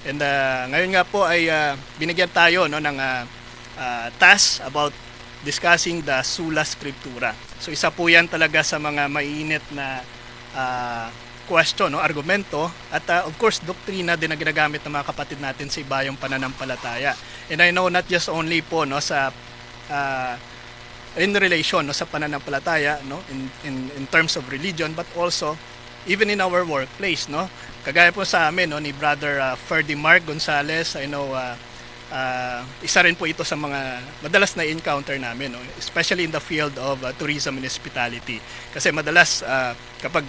And ngayon nga po ay binigyan tayo no, ng task about discussing the Sola Scriptura. So isa po yan talaga sa mga mainit na question, no, argumento, at of course doktrina din na ginagamit ng mga kapatid natin sa ibayong pananampalataya. And I know not just only po no, sa in relation no, sa pananampalataya, no, in terms of religion, but also even in our workplace, no. Kagaya po sa amin no, ni Brother Ferdy Mark Gonzalez, I know isa rin po ito sa mga madalas na encounter namin, no? Especially in the field of tourism and hospitality. Kasi madalas kapag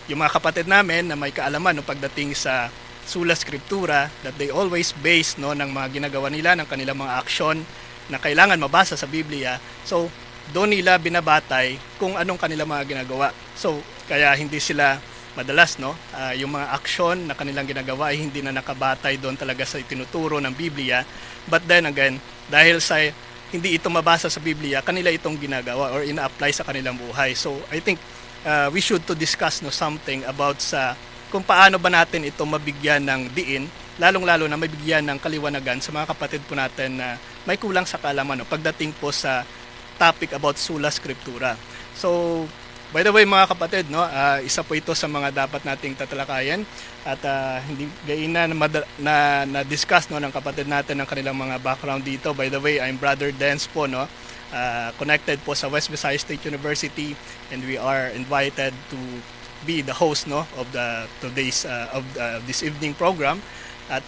yung mga kapatid namin na may kaalaman no, pagdating sa Sola Scriptura, that they always base no, ng mga ginagawa nila, ng kanilang mga aksyon na kailangan mabasa sa Biblia. So doon nila binabatay kung anong kanilang mga ginagawa. So kaya hindi sila madalas no, yung mga aksyon na kanilang ginagawa ay hindi na nakabatay doon talaga sa itinuturo ng Biblia. But then again, dahil sa hindi ito mabasa sa Biblia, kanila itong ginagawa or ina-apply sa kanilang buhay. So I think we should to discuss no, something about sa kung paano ba natin ito mabigyan ng diin, lalong-lalo na mabigyan ng kaliwanagan sa mga kapatid po natin na may kulang sa kaalaman no, pagdating po sa topic about Sola Scriptura. So by the way mga kapatid, no, isa po ito sa mga dapat nating tatalakayan at hindi gayon na discuss no, ng kapatid natin ng kanilang mga background dito. By the way, I'm Brother Dance po, no, connected po sa West Visayas State University, and we are invited to be the host no, of the today's of this evening program. At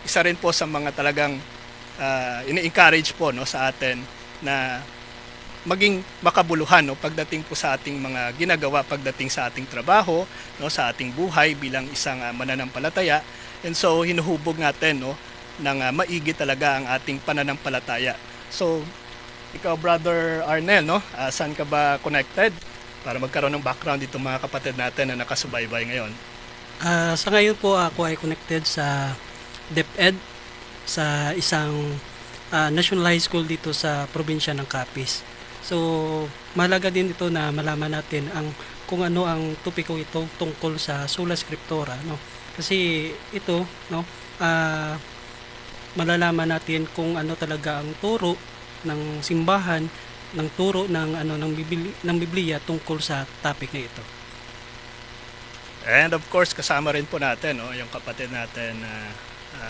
isa rin po sa mga talagang ini-encourage po no, sa atin na maging makabuluhan no, pagdating po sa ating mga ginagawa, pagdating sa ating trabaho, no, sa ating buhay bilang isang mananampalataya. And so hinuhubog natin no, ng maigi talaga ang ating pananampalataya. So ikaw Brother Arnel, no, saan ka ba connected para magkaroon ng background dito mga kapatid natin na nakasubaybay ngayon? Sa ngayon po ako ay connected sa DepEd sa isang national high school dito sa probinsya ng Capiz. So, mahalaga din ito na malaman natin kung ano ang topiko ito tungkol sa Sola Scriptura, no? Kasi ito, no, malalaman natin kung ano talaga ang turo ng simbahan, ng turo ng Biblia tungkol sa topic na ito. And of course, kasama rin po natin no, yung kapatid natin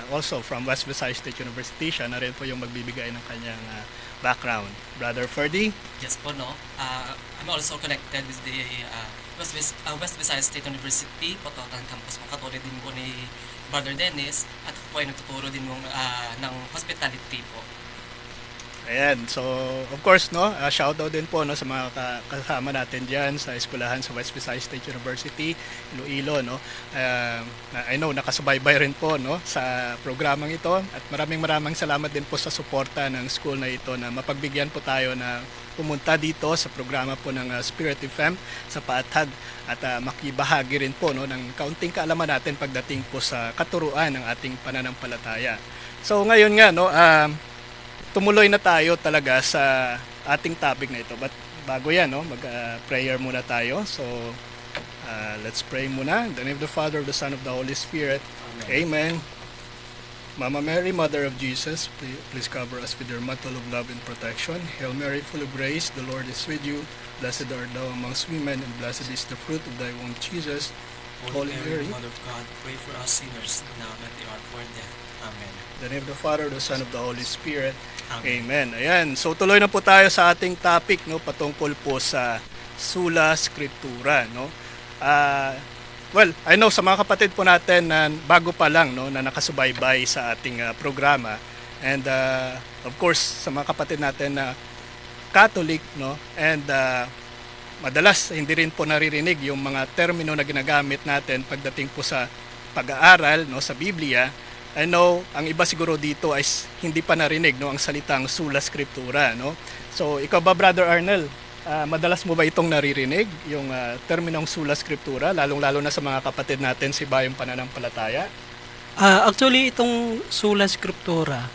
also from West Visayas State University. Siya na rin po yung magbibigay ng kanyang background. Brother Ferdy? Yes po, no. I'm also connected with the West Visayas State University, Pototan Campus. Katulad din po ni Brother Dennis at ako po ay nagtuturo din ng hospitality po. Ayan, so of course no, shout out din po no sa mga kasama natin diyan sa eskwelahan sa West Visayas State University, Iloilo no. I know nakasubaybay rin po no sa programang ito at maraming salamat din po sa suporta ng school na ito na mapagbigyan po tayo na pumunta dito sa programa po ng Spirit FM sa Paatag at makibahagi rin po no ng kaunting kaalaman natin pagdating po sa katuruan ng ating pananampalataya. So ngayon nga no, tumuloy na tayo talaga sa ating topic na ito. But bago yan, no, mag-prayer muna tayo. So, let's pray muna. In the name of the Father, of the Son, of the Holy Spirit. Amen. Mama Mary, Mother of Jesus, please cover us with your mantle of love and protection. Hail Mary, full of grace, the Lord is with you. Blessed art thou amongst women, and blessed is the fruit of thy womb, Jesus. Holy Mary, Mother of God, pray for us sinners, now and at the hour of our death. Amen. In the name of the Father, the Son, of the Holy Spirit. Amen. Amen. Ayan. So tuloy na po tayo sa ating topic no patungkol po sa Sola Scriptura no. Well, I know sa mga kapatid po natin na bago pa lang no na nakasubaybay sa ating programa, and of course sa mga kapatid natin na Catholic no, and madalas hindi rin po naririnig yung mga termino na ginagamit natin pagdating po sa pag-aaral no sa Biblia. I know ang iba siguro dito ay hindi pa narinig no ang salitang Sola Scriptura no. So ikaw ba Brother Arnel, madalas mo ba itong naririnig yung terminong Sola Scriptura lalong-lalo na sa mga kapatid natin sa ibayong pananampalataya? Actually itong Sola Scriptura,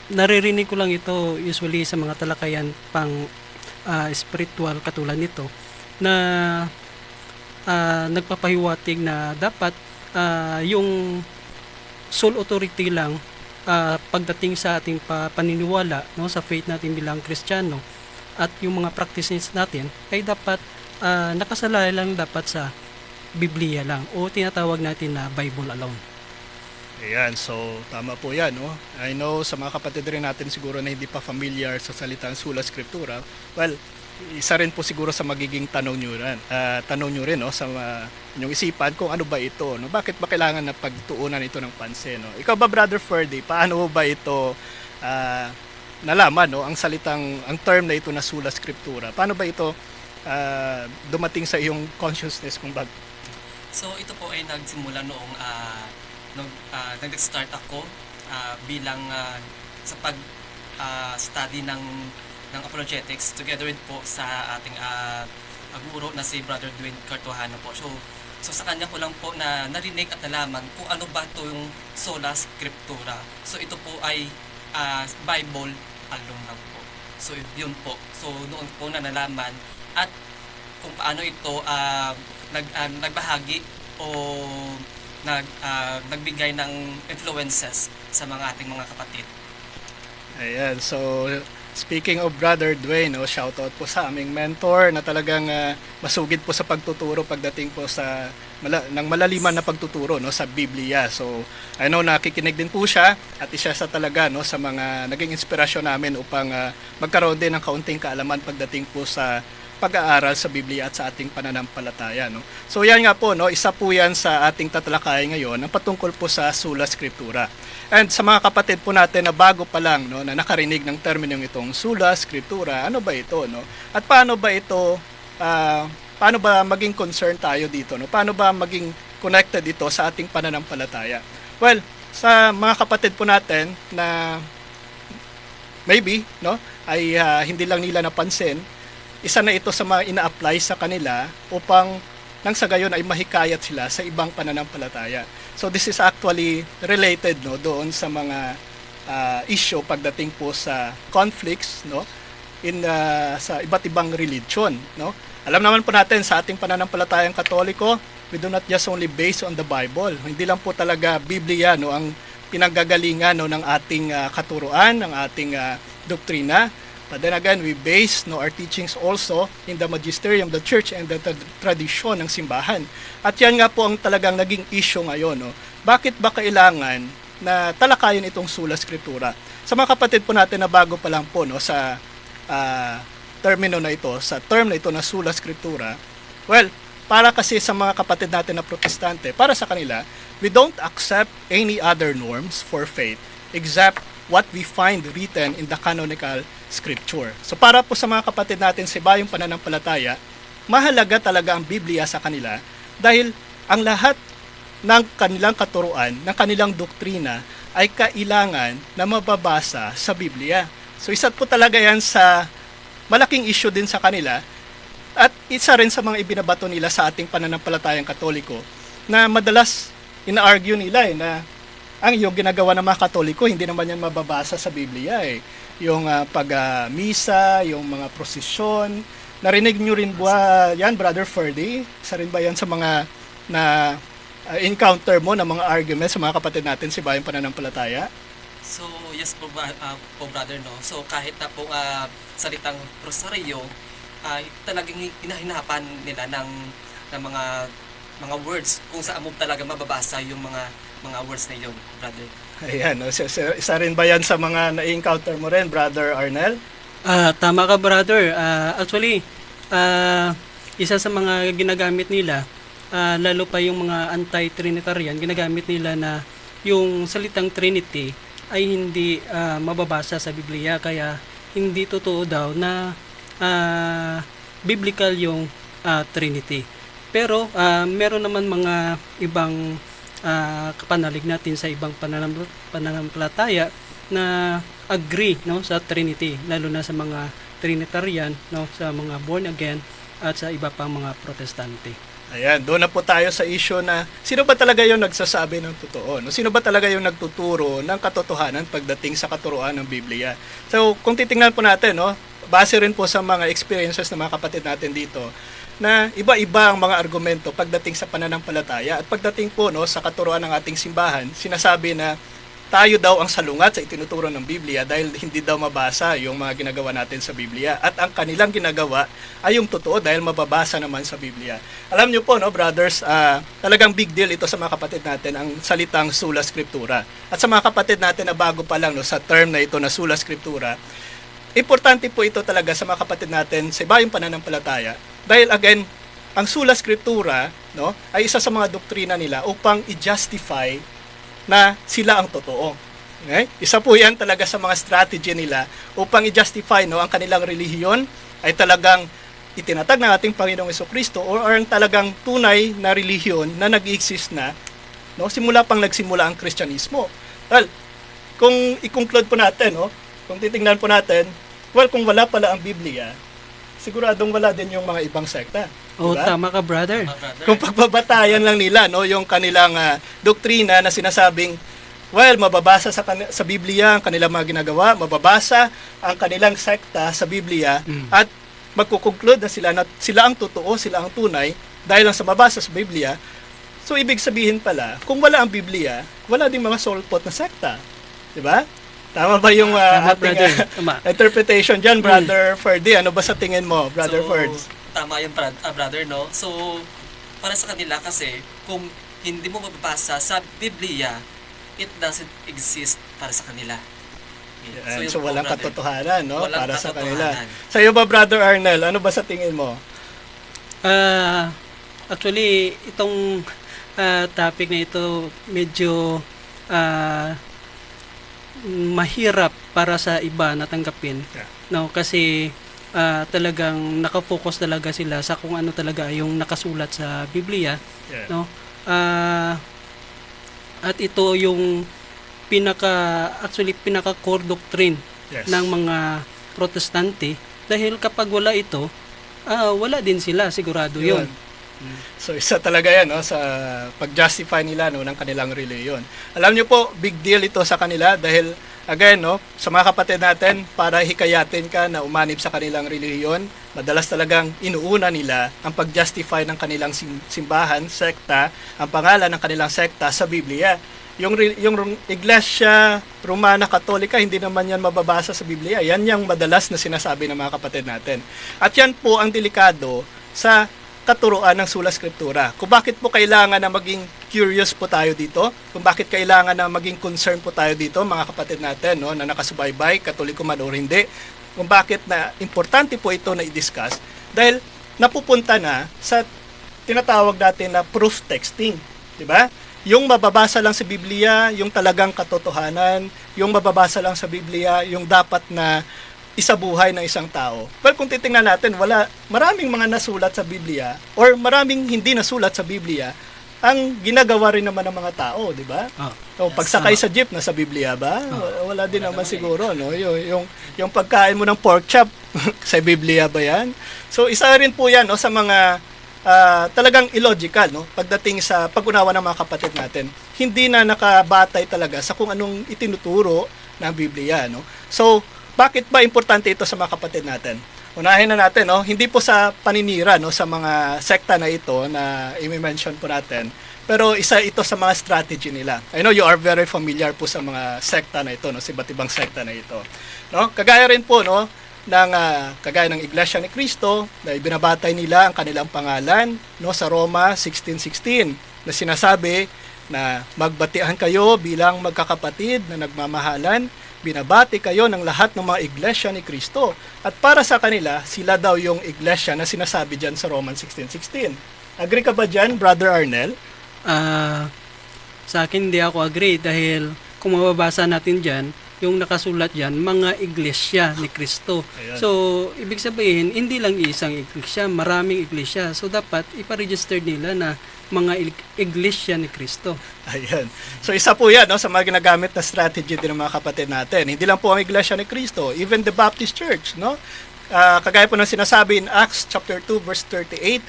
naririnig ko lang ito usually sa mga talakayan pang spiritual katulad nito na nagpapahiwatig na dapat yung sole authority lang pagdating sa ating paniniwala, no, sa faith natin bilang Kristiyano, at yung mga practices natin ay dapat nakasalalay lang dapat sa Biblia lang, o tinatawag natin na Bible alone. Ayan, so tama po yan. No? I know sa mga kapatid rin natin siguro na hindi pa familiar sa salitang Sola Scriptura. Well, isa rin po siguro sa magiging tanong nyo rin no? Sa inyong isipan kung ano ba ito. No? Bakit ba kailangan na pagtuunan ito ng pansin? No? Ikaw ba, Brother Ferdy, paano ba ito nalaman, no? Ang term na ito na Sola Scriptura? Paano ba ito dumating sa iyong consciousness kung bag? So ito po ay nagsimula noong nag-start ako bilang sa pag-study ng apologetics together with po sa ating guro na si Brother Dwayne Cartuhano po. So sa kanya ko lang po na narinig at nalaman kung ano ba ito yung Sola Scriptura. So ito po ay Bible alone lang po. So yun po. So noon po na nalaman at kung paano ito nagbahagi o nagbigay ng influences sa mga ating mga kapatid. Ayan, so speaking of Brother Dwayne, shoutout po sa aming mentor na talagang masugid po sa pagtuturo pagdating po sa ng malaliman na pagtuturo no, sa Biblia. So I know nakikinig din po siya at isa sa talaga no, sa mga naging inspirasyon namin upang magkaroon din ng kaunting kaalaman pagdating po sa pag-aaral sa Biblia at sa ating pananampalataya. No? So yan nga po, no, isa po yan sa ating tatalakay ngayon ang patungkol po sa Sola Scriptura. And sa mga kapatid po natin na bago pa lang no, na nakarinig ng terminong itong Sola Scriptura, ano ba ito? No? At paano ba ito, paano ba maging concerned tayo dito? No? Paano ba maging connected ito sa ating pananampalataya? Well, sa mga kapatid po natin na maybe no, ay hindi lang nila napansin, isa na ito sa mga ina-apply sa kanila upang nang sa gayon ay mahikayat sila sa ibang pananampalataya. So this is actually related no doon sa mga issue pagdating po sa conflicts no sa iba't ibang religion no. Alam naman po natin sa ating pananampalatayang Katoliko, we do not just only base on the Bible. Hindi lang po talaga Biblia no ang pinanggagalingan no ng ating katuruan, ng ating doktrina. But then again, we base our teachings also in the magisterium, the church, and the tradisyon ng simbahan. At yan nga po ang talagang naging issue ngayon. No? Bakit ba kailangan na talakayin itong Sola Scriptura? Sa mga kapatid po natin na bago pa lang po no, sa term na ito na Sola Scriptura, well, para kasi sa mga kapatid natin na protestante, para sa kanila, we don't accept any other norms for faith except what we find written in the canonical scripture. So para po sa mga kapatid natin sa ibayong pananampalataya, mahalaga talaga ang Biblia sa kanila dahil ang lahat ng kanilang katuruan, ng kanilang doktrina ay kailangan na mababasa sa Biblia. So isa po talaga yan sa malaking issue din sa kanila at isa rin sa mga ibinabato nila sa ating pananampalatayang Katoliko na madalas ina-argue nila na ang yung ginagawa ng mga Katoliko, hindi naman yan mababasa sa Biblia eh. Yung pag-misa, yung mga prosesyon. Narinig nyo rin ba yan, Brother Ferdy? Isa rin ba yan sa mga na encounter mo ng mga arguments sa mga kapatid natin sa ibayong pananampalataya? So yes po, brother no. So kahit na po salitang rosaryo ay talagang hinahinapan nila ng mga words kung saan mo talaga mababasa yung mga words na yun, brother. Ayan, isa rin ba yan sa mga na-encounter mo rin, Brother Arnel? Tama ka, brother. Actually, isa sa mga ginagamit nila, lalo pa yung mga anti-Trinitarian, ginagamit nila na yung salitang Trinity ay hindi mababasa sa Biblia, kaya hindi totoo daw na biblical yung Trinity. Pero meron naman mga ibang kapanalig natin sa ibang pananampalataya na agree no sa Trinity, lalo na sa mga Trinitarian no, sa mga born again at sa iba pang mga protestante. Ayan, doon na po tayo sa issue na sino ba talaga yung nagsasabi ng totoo? No? Sino ba talaga yung nagtuturo ng katotohanan pagdating sa katuruan ng Biblia? So, kung titingnan po natin, no, base rin po sa mga experiences ng mga kapatid natin dito, na iba-iba ang mga argumento pagdating sa pananampalataya at pagdating po no sa katuruan ng ating simbahan, sinasabi na tayo daw ang salungat sa itinuturo ng Biblia dahil hindi daw mabasa yung mga ginagawa natin sa Biblia at ang kanilang ginagawa ay yung totoo dahil mababasa naman sa Biblia. Alam niyo po no brothers, talagang big deal ito sa mga kapatid natin ang salitang sola scriptura. At sa mga kapatid natin na bago pa lang no sa term na ito na sola scriptura, importante po ito talaga sa mga kapatid natin sa ibayong pananampalataya dahil again, ang sola scriptura no ay isa sa mga doktrina nila upang i-justify na sila ang totoo. Okay? Isa po yan talaga sa mga strategy nila upang i-justify no, ang kanilang relihiyon ay talagang itinatag ng ating Panginoong Jesucristo or ang talagang tunay na relihiyon na nag-exist na no, simula pang nagsimula ang Kristyanismo. Well, kung i-conclude po natin, no, kung titingnan po natin, well, kung wala pala ang Biblia, siguradong wala din yung mga ibang sekta. Oh, Diba? tama ka, brother. Brother. Kung pagbabatayan lang nila no yung kanilang doktrina na sinasabing well mababasa sa Biblia ang kanilang mga ginagawa, mababasa ang kanilang sekta sa Biblia at magko-conclude na sila ang totoo, sila ang tunay dahil lang sa mabasa sa Biblia. So ibig sabihin pala, kung wala ang Biblia, wala ding mga solpot na sekta. 'Di ba? Tama ba yung Tama, ating brother. Tama. interpretation diyan, Brother Ferdy? Ano ba sa tingin mo, Brother Ferds? Tama yung brother, no? So, para sa kanila kasi, kung hindi mo mababasa sa Biblia, it doesn't exist para sa kanila. Okay. So, yun po, walang brother. katotohanan no Walang para sa kanila. katotohanan. Sa iyo ba, Brother Arnel, ano ba sa tingin mo? Actually, itong topic na ito medyo mahirap para sa iba na tanggapin. Yeah. No, kasi talagang nakafocus talaga sila sa kung ano talaga yung nakasulat sa Biblia, Yeah. no? At ito yung pinaka core doctrine Yes. ng mga protestante dahil kapag wala ito, wala din sila, sigurado yun. So isa talaga yan no, sa pag-justify nila no, ng kanilang reliyon. Alam niyo po, big deal ito sa kanila dahil again, no, sa mga kapatid natin, para hikayatin ka na umanib sa kanilang reliyon, madalas talagang inuuna nila ang pag-justify ng kanilang simbahan, sekta, ang pangalan ng kanilang sekta sa Biblia. Yung Iglesia Romana Katolika, hindi naman yan mababasa sa Biblia. Yan yung madalas na sinasabi ng mga kapatid natin. At yan po ang delikado sa katuruan ng Sola Scriptura. Kung bakit po kailangan na maging curious po tayo dito, kung bakit kailangan na maging concerned po tayo dito, mga kapatid natin, no, na nakasubaybay, Katoliko man o hindi, kung bakit na importante po ito na i-discuss, dahil napupunta na sa tinatawag natin na proof texting. Di ba? Yung mababasa lang sa Biblia, yung talagang katotohanan, yung mababasa lang sa Biblia, yung dapat na isabuhay ng isang tao. Well, kung titingnan natin, maraming mga nasulat sa Biblia or maraming hindi nasulat sa Biblia ang ginagawa rin naman ng mga tao, di ba? So, pagsakay sa jeep na sa Biblia ba? Wala din naman siguro, no? Yung pagkain mo ng pork chop sa Biblia ba 'yan? So, isa rin po 'yan no sa mga talagang illogical no pagdating sa pag-unawa ng mga kapatid natin. Hindi na nakabatay talaga sa kung anong itinuturo ng Biblia, no? So, bakit ba importante ito sa mga kapatid natin? Unahin na natin, no? Hindi po sa paninira no sa mga sekta na ito na i-mention po natin. Pero isa ito sa mga strategy nila. I know you are very familiar po sa mga sekta na ito, no, sa iba't ibang sekta na ito. No? Kagaya rin po no ng kagaya ng Iglesia ni Cristo na ibinabatay nila ang kanilang pangalan no sa Roma 16:16 na sinasabi na magbatian kayo bilang magkakapatid na nagmamahalan. Binabati kayo ng lahat ng mga iglesia ni Cristo. At para sa kanila, sila daw yung iglesia na sinasabi dyan sa Romans 16:16. Agree ka ba dyan, Brother Arnel? Sa akin hindi ako agree dahil kung mababasa natin dyan, yung nakasulat dyan, mga iglesia ni Cristo. Ayan. So, ibig sabihin, hindi lang isang iglesia, maraming iglesia. So, dapat iparegister nila na mga iglesia ni Cristo. Ayan. So isa po yan no, sa mga ginagamit na strategy din ng mga kapatid natin. Hindi lang po ang Iglesia ni Cristo, even the Baptist Church. No? Kagaya po ng sinasabi in Acts chapter 2 verse 38,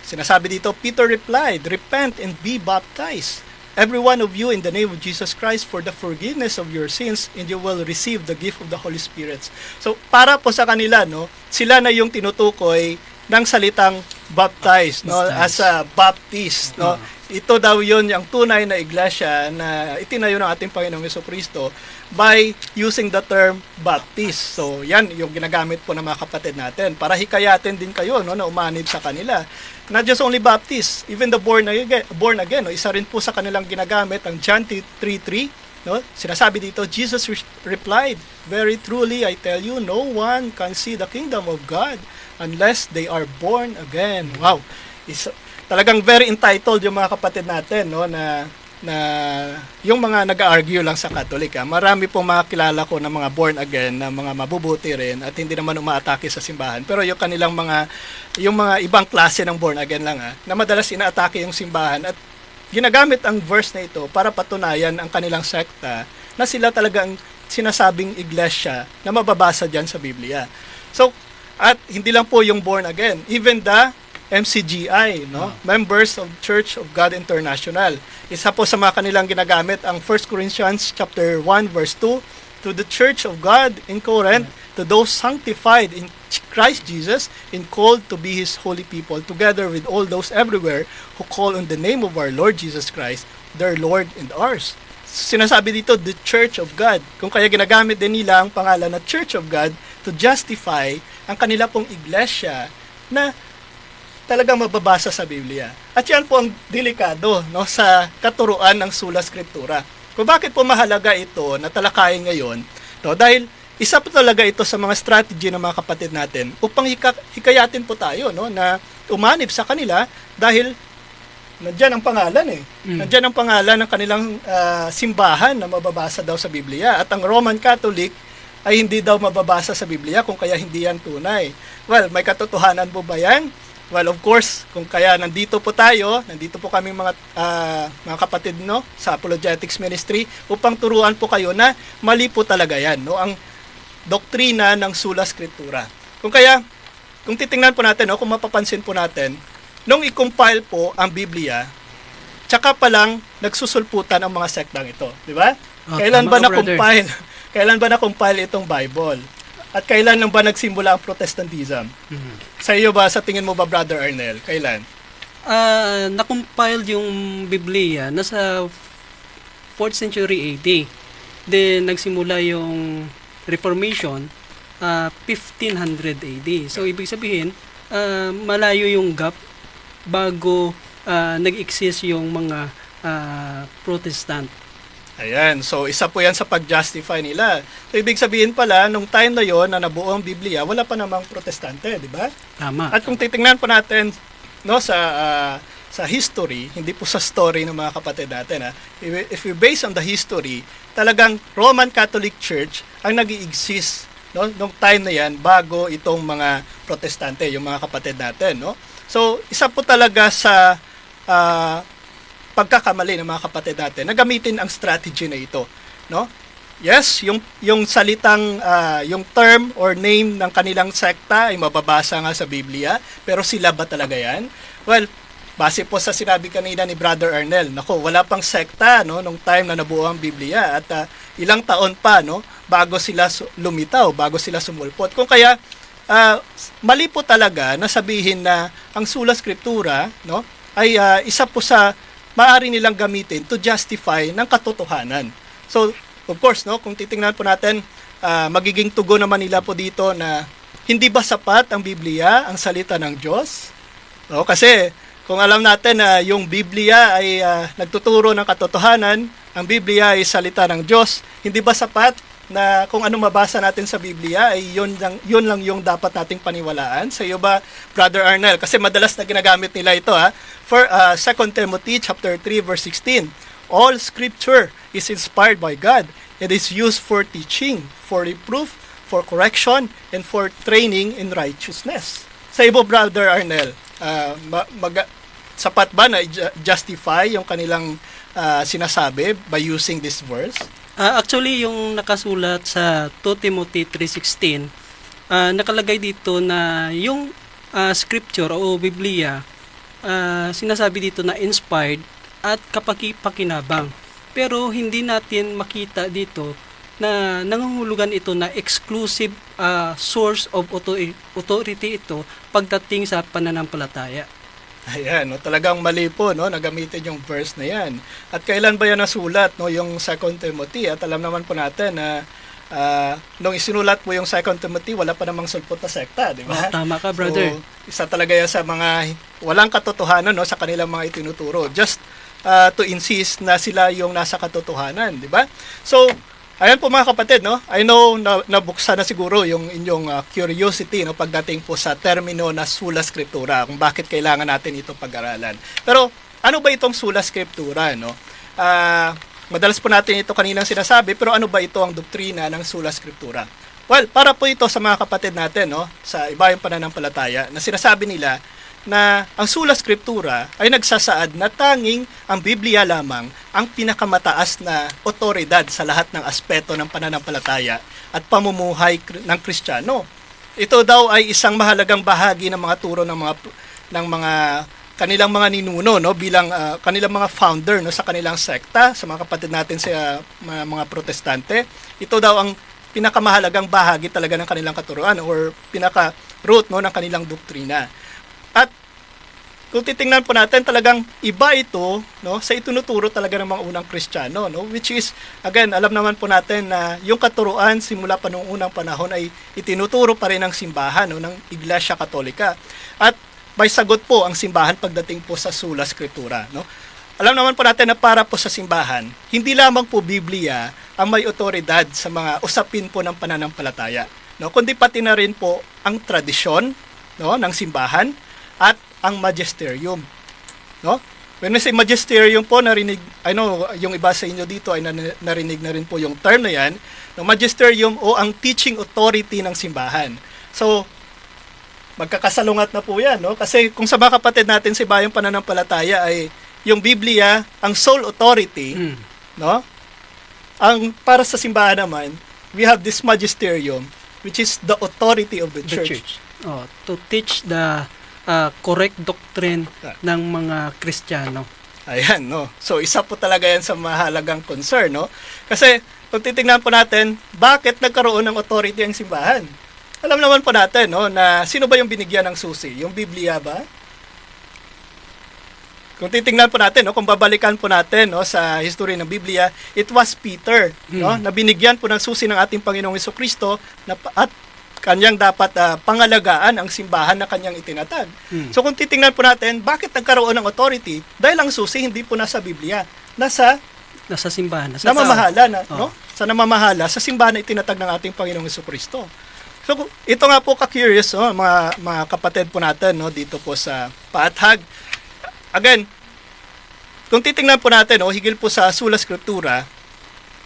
sinasabi dito, Peter replied, "Repent and be baptized, every one of you in the name of Jesus Christ for the forgiveness of your sins, and you will receive the gift of the Holy Spirit." So para po sa kanila, no, sila na yung tinutukoy ng salitang baptize, no, as a baptist, no. Ito daw yun yung tunay na iglesia na itinayo ng ating Panginoong Jesucristo by using the term baptist. So, yan yung ginagamit po ng mga kapatid natin para hikayatin din kayo, no, na umanib sa kanila. Not just only baptist, even the born again, no, isa rin po sa kanilang ginagamit ang John 3:3, no? Sinasabi dito, Jesus replied, "Very truly I tell you, no one can see the kingdom of God unless they are born again." Wow. Talagang very entitled yung mga kapatid natin, no, na yung mga nag-argue lang sa Catholic. Marami pong mga kilala ko na mga born again, na mga mabubuti rin at hindi naman umaatake sa simbahan. Pero yung kanilang yung mga ibang klase ng born again lang, na madalas inaatake yung simbahan at ginagamit ang verse na ito para patunayan ang kanilang sekta na sila talagang sinasabing iglesia na mababasa dyan sa Biblia. So, at hindi lang po yung born again, even the MCGI, no? Members of Church of God International. Isa po sa mga kanilang ginagamit ang 1 Corinthians chapter 1 verse 2, "To the Church of God in Corinth, to those sanctified in Christ Jesus and called to be His holy people, together with all those everywhere who call on the name of our Lord Jesus Christ, their Lord and ours." Sinasabi dito, the Church of God. Kung kaya ginagamit din nila ang pangalan na Church of God to justify ang kanila pong iglesia na talagang mababasa sa Biblia. At yan po ang delikado, no, sa katuruan ng Sola Scriptura. Kung bakit po mahalaga ito na talakayin ngayon, no, dahil isa po talaga ito sa mga strategy ng mga kapatid natin upang hikayatin po tayo, no, na umanib sa kanila dahil nandyan ang pangalan Nandyan ang pangalan ng kanilang simbahan na mababasa daw sa Biblia. At ang Roman Catholic ay hindi daw mababasa sa Biblia kung kaya hindi yan tunay. Well, may katotohanan po ba yan? Well, of course, kung kaya nandito po kami mga kapatid, no, sa Apologetics Ministry upang turuan po kayo na mali po talaga yan, no, ang doktrina ng Sola Scriptura. Kung titingnan po natin, no, kung mapapansin po natin, nung i-compile po ang Biblia, tsaka pa lang nagsusulputan ang mga sektang ito, di ba? Kailan ba na-compile? Kailan ba na-compile itong Bible? At kailan lang ba nagsimula ang Protestantism? Sa iyo ba, sa tingin mo ba, Brother Arnel? Kailan? Na-compiled yung Biblia nasa 4th century AD. Then nagsimula yung Reformation 1500 AD. So ibig sabihin, malayo yung gap bago nag-exist yung mga Protestant. Ayan, so isa po yan sa pag-justify nila. So ibig sabihin pala, nung time na yon na nabuo ang Biblia, wala pa namang protestante, di ba? Tama. At kung titingnan po natin, no, sa history, hindi po sa story ng mga kapatid natin, if we base on the history, talagang Roman Catholic Church ang nag-i-exist, no, nung time na yan bago itong mga protestante, yung mga kapatid natin, no? So isa po talaga sa pagkakamali ng mga kapatid natin na gamitin ang strategy na ito, no? Yes, yung salitang yung term or name ng kanilang sekta ay mababasa nga sa Biblia, pero sila ba talaga yan? Well, base po sa sinabi kanina ni Brother Arnel, nako, wala pang sekta, no, nung time na nabuo ang Biblia, at ilang taon pa, no, bago sila lumitaw, bago sila sumulpot. Kung kaya mali po talaga na sabihin na ang Sola Scriptura, no, ay isa po sa maaari nilang gamitin to justify ng katotohanan. So, of course, no, kung titingnan po natin, magiging tugon naman nila po dito na hindi ba sapat ang Biblia, ang salita ng Diyos? No, kasi kung alam natin na yung Biblia ay nagtuturo ng katotohanan, ang Biblia ay salita ng Diyos, hindi ba sapat na kung ano mabasa natin sa Biblia ay yun lang yung dapat nating paniwalaan? Sa iyo ba, Brother Arnel? Kasi madalas na ginagamit nila ito, for 2 Timothy chapter 3 verse 16. All scripture is inspired by God. It is used for teaching, for reproof, for correction, and for training in righteousness. Sa iyo, Brother Arnel, sapat ba na justify yung kanilang sinasabi by using this verse? Actually, yung nakasulat sa 2 Timothy 3:16, nakalagay dito na yung scripture o Biblia, sinasabi dito na inspired at kapaki-pakinabang. Pero hindi natin makita dito na nangangahulugan ito na exclusive source of authority ito pagdating sa pananampalataya. Ayan, no, talagang mali po, no, nagamitin yung verse na yan. At kailan ba yan nasulat, no, yung 2 Timothy? At alam naman po natin na nung isinulat po yung 2 Timothy, wala pa namang sulpot na sekta, di ba? Tama ka, brother. So, isa talaga yan sa mga walang katotohanan, no, sa kanilang mga itinuturo. Just to insist na sila yung nasa katotohanan, di ba? So, ayan po mga kapatid, no? I know na nabuksan na siguro yung inyong curiosity, no, pagdating po sa termino na sola scriptura, kung bakit kailangan natin ito pag-aralan. Pero ano ba itong sola scriptura, no? Madalas po natin ito kaninang sinasabi, pero ano ba ito ang doktrina ng sola scriptura? Well, para po ito sa mga kapatid natin, no, sa iba yung pananampalataya, na sinasabi nila na ang sola scriptura ay nagsasaad na tanging ang Biblia lamang ang pinakamataas na otoridad sa lahat ng aspeto ng pananampalataya at pamumuhay ng Kristiyano. Ito daw ay isang mahalagang bahagi ng mga turo ng mga kanilang mga ninuno, no, bilang kanilang mga founder, no, sa kanilang sekta, sa mga kapatid natin sa mga protestante. Ito daw ang pinakamahalagang bahagi talaga ng kanilang katuruan or pinaka-root, no, ng kanilang doktrina. At kung titingnan po natin, talagang iba ito, no, sa itinuturo talaga ng mga unang Kristiyano, no, which is, again, alam naman po natin na yung katuruan simula pa noong unang panahon ay itinuturo pa rin ng simbahan, no, ng Iglesia Katolika. At may sagot po ang simbahan pagdating po sa sola scriptura, no. Alam naman po natin na para po sa simbahan, hindi lamang po Biblia ang may otoridad sa mga usapin po ng pananampalataya, no, kundi pati na rin po ang tradisyon, no, ng simbahan at ang magisterium, no? When we say magisterium po, narinig, I know yung iba sa inyo dito ay narinig na rin po yung term na yan, no, magisterium o ang teaching authority ng simbahan. So, magkakasalungat na po yan, no? Kasi kung sa mga kapatid natin sa ibayang pananampalataya ay yung Biblia, ang sole authority, no? Ang para sa simbahan naman, we have this magisterium, which is the authority of the church. To teach the correct doctrine ng mga Kristiyano. Ayan, no. So, isa po talaga yan sa mahalagang concern, no? Kasi, kung titingnan po natin, bakit nagkaroon ng authority ang simbahan? Alam naman po natin, no, na sino ba yung binigyan ng susi? Yung Biblia ba? Kung titingnan po natin, no, kung babalikan po natin, no, sa history ng Biblia, it was Peter, no, na binigyan po ng susi ng ating Panginoong Jesucristo at kanyang dapat pangalagaan ang simbahan na kanyang itinatag. So kung titingnan po natin, bakit nagkaroon ng authority? Dahil ang susi hindi po nasa Biblia, nasa simbahan, namamahala na, no? Sa namamahala sa simbahan na itinatag ng ating Panginoong Jesucristo. So ito nga po ka-curious, no, mga kapatid po natin, no, dito po sa Paathag. Again, kung titingnan po natin, no, higil po sa sola scriptura,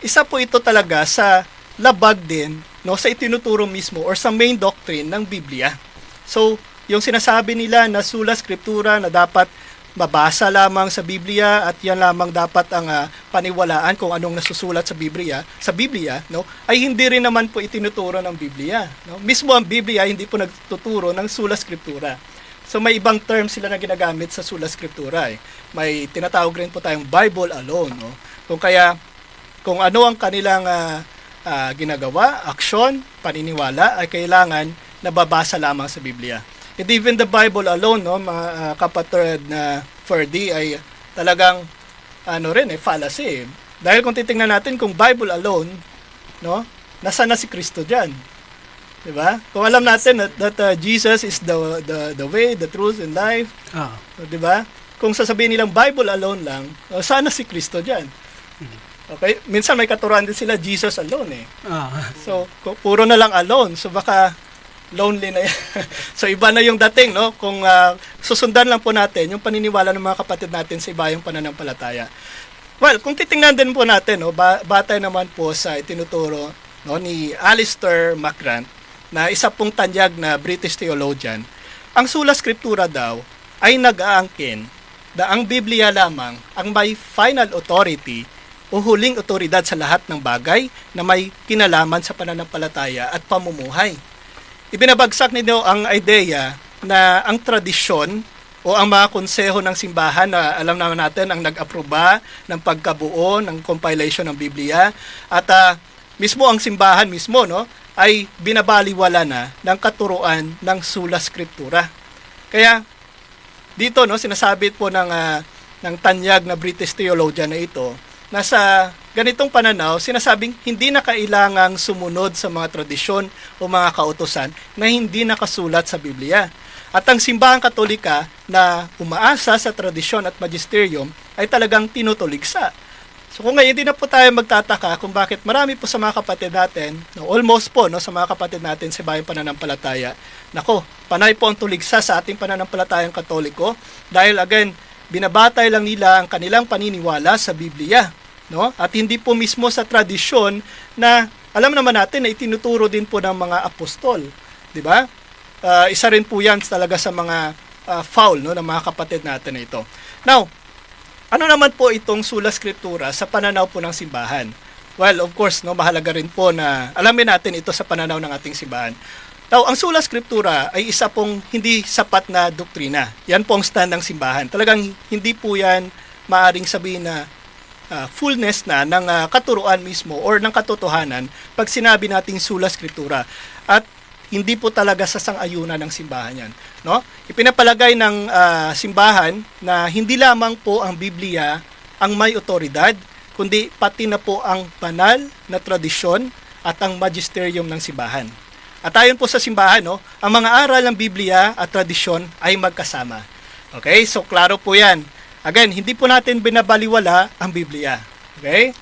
isa po ito talaga sa labag din, no, sa itinuturo mismo or sa main doctrine ng Biblia. So, yung sinasabi nila na sola scriptura na dapat mabasa lamang sa Biblia at yan lamang dapat ang paniwalaan kung anong nasusulat sa Biblia, no, ay hindi rin naman po itinuturo ng Biblia, no. Mismo ang Biblia hindi po nagtuturo ng sola scriptura. So may ibang term sila na ginagamit sa sola scriptura, eh. May tinatawag rin po tayong Bible alone, no. Kung ano ang kanilang ginagawa, aksyon, paniniwala ay kailangan nababasa lamang sa Biblia. And even the Bible alone, no, mga kapatid na Ferdy, ay talagang fallacy. Dahil kung titingnan natin kung Bible alone, no, nasaan na si Kristo diyan? 'Di ba? Kung alam natin that Jesus is the way, the truth and life, 'di ba? Kung sasabihin nilang Bible alone lang, saan na si Kristo diyan? Okay, minsan may katuruan din sila Jesus alone, eh. So puro na lang alone. So baka lonely na yan. So iba na yung dating, no? Kung susundan lang po natin yung paniniwala ng mga kapatid natin sa ibayang pananampalataya. Well, kung titingnan din po natin, no, batay naman po sa itinuturo, no, ni Alistair McGrath, na isa pong tanyag na British theologian, ang sola scriptura daw ay nag-aangkin na ang Biblia lamang ang may final authority o huling otoridad sa lahat ng bagay na may kinalaman sa pananampalataya at pamumuhay. Ibinabagsak nito ang ideya na ang tradisyon o ang mga konseho ng simbahan na alam naman natin ang nag-aproba ng pagkabuo ng compilation ng Biblia at mismo ang simbahan mismo, no, ay binabaliwala na ng katuruan ng sola scriptura. Kaya dito, no, sinasabi po ng tanyag na British theologian na ito, na sa ganitong pananaw, sinasabing hindi na kailangang sumunod sa mga tradisyon o mga kautusan na hindi nakasulat sa Biblia. At ang simbahang Katolika na umaasa sa tradisyon at magisterium ay talagang tinutuligsa. So kung ngayon, hindi na po tayo magtataka kung bakit marami po sa mga kapatid natin, no, almost po, no, sa mga kapatid natin sa bayang pananampalataya, nako, panay po ang tuligsa sa ating pananampalatayang Katoliko dahil again, binabatay lang nila ang kanilang paniniwala sa Biblia, no? At hindi po mismo sa tradisyon na alam naman natin na itinuturo din po ng mga apostol, di ba? Isa rin po yan talaga sa mga foul, no, ng mga kapatid natin na ito. Now, ano naman po itong sola scriptura sa pananaw po ng simbahan? Well, of course, no, mahalaga rin po na alamin natin ito sa pananaw ng ating simbahan. Now, ang sola scriptura ay isa pong hindi sapat na doktrina. Yan po ang stand ng simbahan. Talagang hindi po yan maaring sabihin na fullness na ng katuruan mismo or ng katotohanan pag sinabi nating sola scriptura. At hindi po talaga sa sang-ayunan ng simbahan yan, no? Ipinapalagay ng simbahan na hindi lamang po ang Biblia ang may otoridad, kundi pati na po ang banal na tradisyon at ang magisterium ng simbahan. At ayon po sa simbahan, no, ang mga aral ng Biblia at tradisyon ay magkasama. Okay? So klaro po 'yan. Again, hindi po natin binabaliwala ang Biblia. Okay?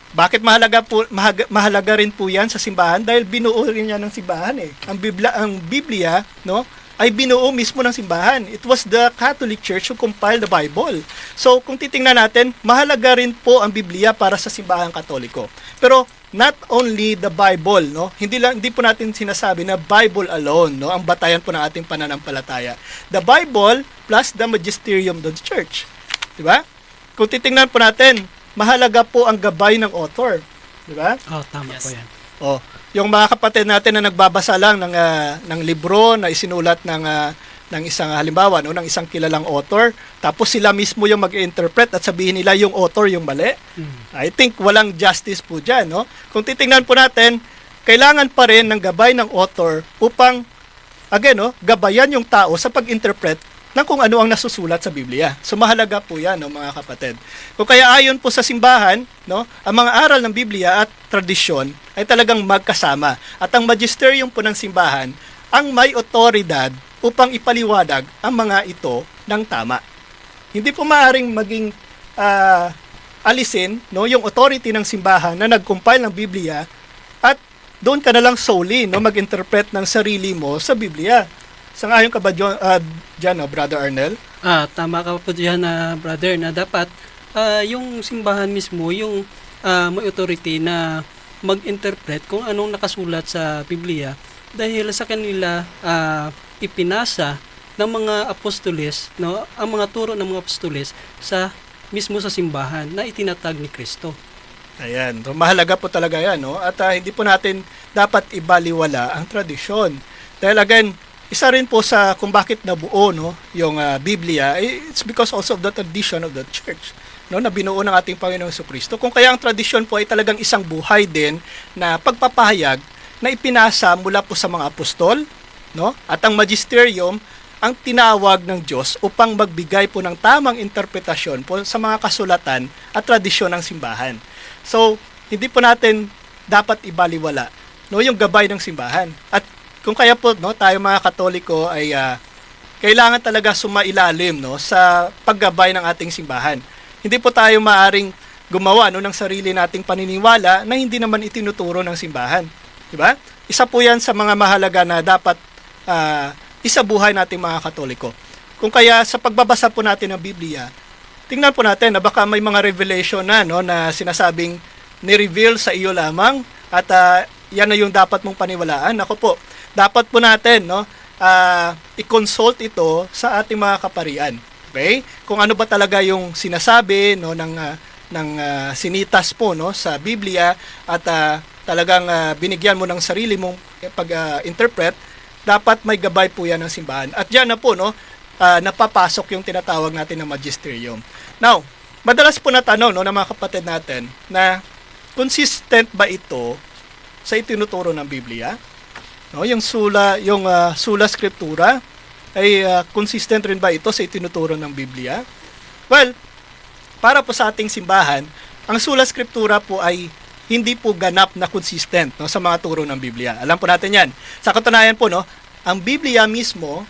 Bakit mahalaga rin po 'yan sa simbahan? Dahil binuo rin 'yan ng simbahan eh. Ang Biblia, no, ay binuo mismo ng simbahan. It was the Catholic Church who compiled the Bible. So, kung titingnan natin, mahalaga rin po ang Biblia para sa simbahang Katoliko. Pero not only the Bible, no? Hindi po natin sinasabi na Bible alone, no, ang batayan po ng ating pananampalataya. The Bible plus the magisterium of the church. 'Di ba? Kung titingnan po natin, mahalaga po ang gabay ng author, 'di ba? Oh, tama Yes. po 'yan. Oh, yung mga kapatid natin na nagbabasa lang ng libro na isinulat ng isang halimbawa, no, ng isang kilalang author, tapos sila mismo yung mag-interpret at sabihin nila yung author yung mali. I think walang justice po diyan, no? Kung titingnan po natin, kailangan pa rin ng gabay ng author upang again, no, gabayan yung tao sa pag-interpret ng kung ano ang nasusulat sa Biblia. So mahalaga po 'yan, no, mga kapatid. Kung kaya ayon po sa simbahan, no, ang mga aral ng Biblia at tradisyon ay talagang magkasama. At ang magisterium po ng simbahan ang may otoridad upang ipaliwanag ang mga ito ng tama. Hindi po maaring maging alisin, no, yung authority ng simbahan na nag-compile ng Biblia at doon ka na lang solely, no, mag-interpret ng sarili mo sa Biblia. Sangayon ka ba dyan, Brother Arnel? Tama ka po diyan, brother, na dapat yung simbahan mismo, yung may authority na mag-interpret kung anong nakasulat sa Biblia dahil sa kanila ipinasa ng mga apostoles, no, ang mga turo ng mga apostoles sa mismo sa simbahan na itinatag ni Kristo. Ayan, so mahalaga po talaga yan, no? At hindi po natin dapat ibaliwala ang tradisyon. Dahil again, isa rin po sa kung bakit nabuo, no, yung Biblia, it's because also of the tradition of the church, no, na binuo ng ating Panginoong Jesucristo. Kung kaya ang tradisyon po ay talagang isang buhay din na pagpapahayag na ipinasa mula po sa mga apostol, no, at ang magisterium ang tinawag ng Diyos upang magbigay po ng tamang interpretasyon po sa mga kasulatan at tradisyon ng simbahan. So, hindi po natin dapat ibaliwala, no, yung gabay ng simbahan. At kung kaya po, no, tayo mga Katoliko ay kailangan talaga sumailalim, no, sa paggabay ng ating simbahan. Hindi po tayo maaring gumawa, no, ng sarili nating paniniwala na hindi naman itinuturo ng simbahan. Diba? Isa po yan sa mga mahalaga na dapat isabuhay nating mga Katoliko. Kung kaya sa pagbabasa po natin ng Biblia, tingnan po natin na baka may mga revelation na, no, na sinasabing ni-reveal sa iyo lamang at yan na yung dapat mong paniwalaan. Ako po, dapat po natin, no, i-consult ito sa ating mga kaparian. Okay? Kung ano ba talaga yung sinasabi, no, ng sinitas po, no, sa Biblia at talagang binigyan mo ng sarili mong pag-interpret, dapat may gabay po yan ng simbahan. At diyan na po, no, napapasok yung tinatawag natin na magisterium. Now, madalas po natanong, no, ng mga kapatid natin na consistent ba ito sa itinuturo ng Biblia? No, yung sola scriptura ay consistent rin ba ito sa itinuturo ng Biblia? Well, para po sa ating simbahan, ang sola scriptura po ay hindi po ganap na consistent, no, sa mga turo ng Biblia. Alam po natin 'yan. Sa katunayan po, no, ang Biblia mismo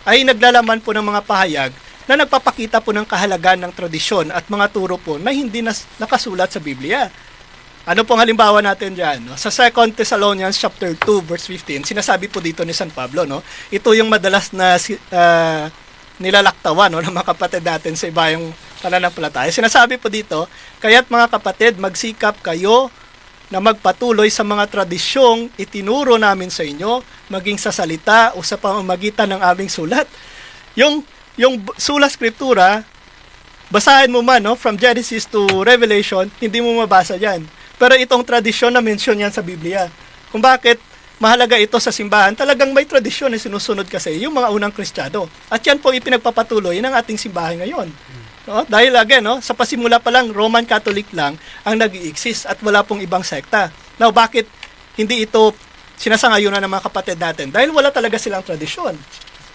ay naglalaman po ng mga pahayag na nagpapakita po ng kahalagan ng tradisyon at mga turo po na hindi nakasulat sa Biblia. Ano pong halimbawa natin diyan, no? Sa 2 Thessalonians chapter 2 verse 15, sinasabi po dito ni San Pablo, no? Ito yung madalas na nilalaktawan, no, ng mga kapatid natin sa iba yung pananampalataya. Sinasabi po dito, kaya't mga kapatid, magsikap kayo na magpatuloy sa mga tradisyong itinuro namin sa inyo, maging sa salita o sa pamamagitan ng aming sulat. Yung sola scriptura, basahin mo man, no, from Genesis to Revelation, hindi mo mabasa yan. Pero itong tradisyon na mention yan sa Biblia. Kung bakit mahalaga ito sa simbahan, talagang may tradisyon na sinusunod kasi yung mga unang Kristiyano. At yan po ipinagpapatuloy ng ating simbahan ngayon. No? Dahil again, no, sa pasimula pa lang, Roman Catholic lang ang nag-i-exist at wala pong ibang sekta. Now, bakit hindi ito sinasangayunan ng mga kapatid natin? Dahil wala talaga silang tradisyon.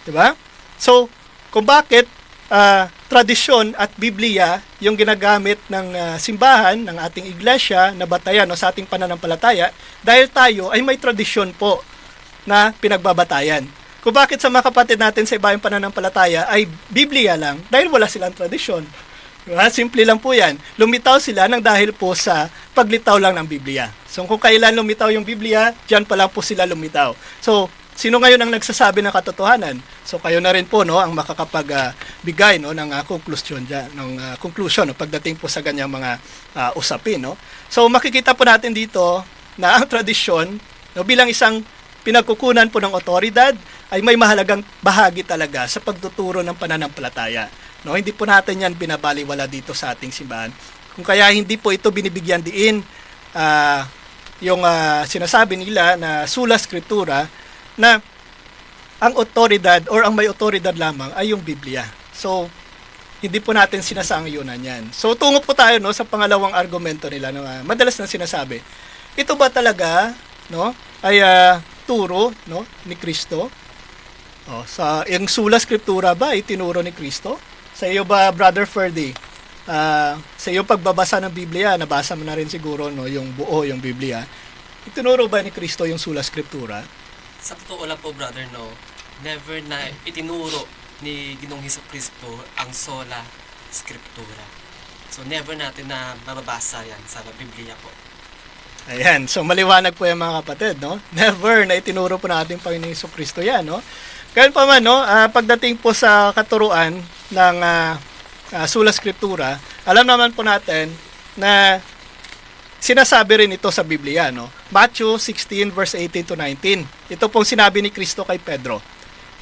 Diba? So, kung bakit tradisyon at Biblia yung ginagamit ng simbahan, ng ating iglesia na batayan, no, sa ating pananampalataya, dahil tayo ay may tradisyon po na pinagbabatayan. Kung bakit sa mga kapatid natin sa iba yung pananampalataya ay Biblia lang, dahil wala silang tradisyon. Diba? Simple lang po yan. Lumitaw sila ng dahil po sa paglitaw lang ng Biblia. So kung kailan lumitaw yung Biblia, dyan pa lang po sila lumitaw. So, sino ngayon ang nagsasabi ng katotohanan? So kayo na rin po, no, ang makakapagbigay, no, ng conclusion diyan, ng conclusion, no, pagdating po sa ganyang mga usapin, no. So makikita po natin dito na ang tradisyon, no, bilang isang pinagkukunan po ng otoridad ay may mahalagang bahagi talaga sa pagtuturo ng pananampalataya. No, hindi po natin 'yan binabaliwala dito sa ating simbahan. Kung kaya hindi po ito binibigyan diin yung sinasabi nila na sola scriptura, na ang otoridad or ang may otoridad lamang ay yung Biblia. So, hindi po natin sinasangayunan yan. So, tungo po tayo, no, sa pangalawang argumento nila na madalas na sinasabi. Ito ba talaga, no, ay turo, no, ni Kristo? Sa yung sola scriptura ba itinuro ni Kristo? Sa iyo ba, Brother Ferdy? Sa iyong pagbabasa ng Biblia, nabasa mo na rin siguro, no, yung buo, yung Biblia. Itinuro ba ni Kristo yung sola scriptura? Sa totoo lang po, brother, no, never na itinuro ni Ginoong Hesukristo ang sola scriptura. So, never natin na mababasa yan sa Biblia po. Ayan, so maliwanag po yung mga kapatid, no? Never na itinuro po natin Panginoong Hesukristo yan, no? Kaya pa man, no, pagdating po sa katuruan ng sola scriptura, alam naman po natin na sinasabi rin ito sa Biblia, no? Matthew 16 verse 18 to 19. Ito pong sinabi ni Kristo kay Pedro.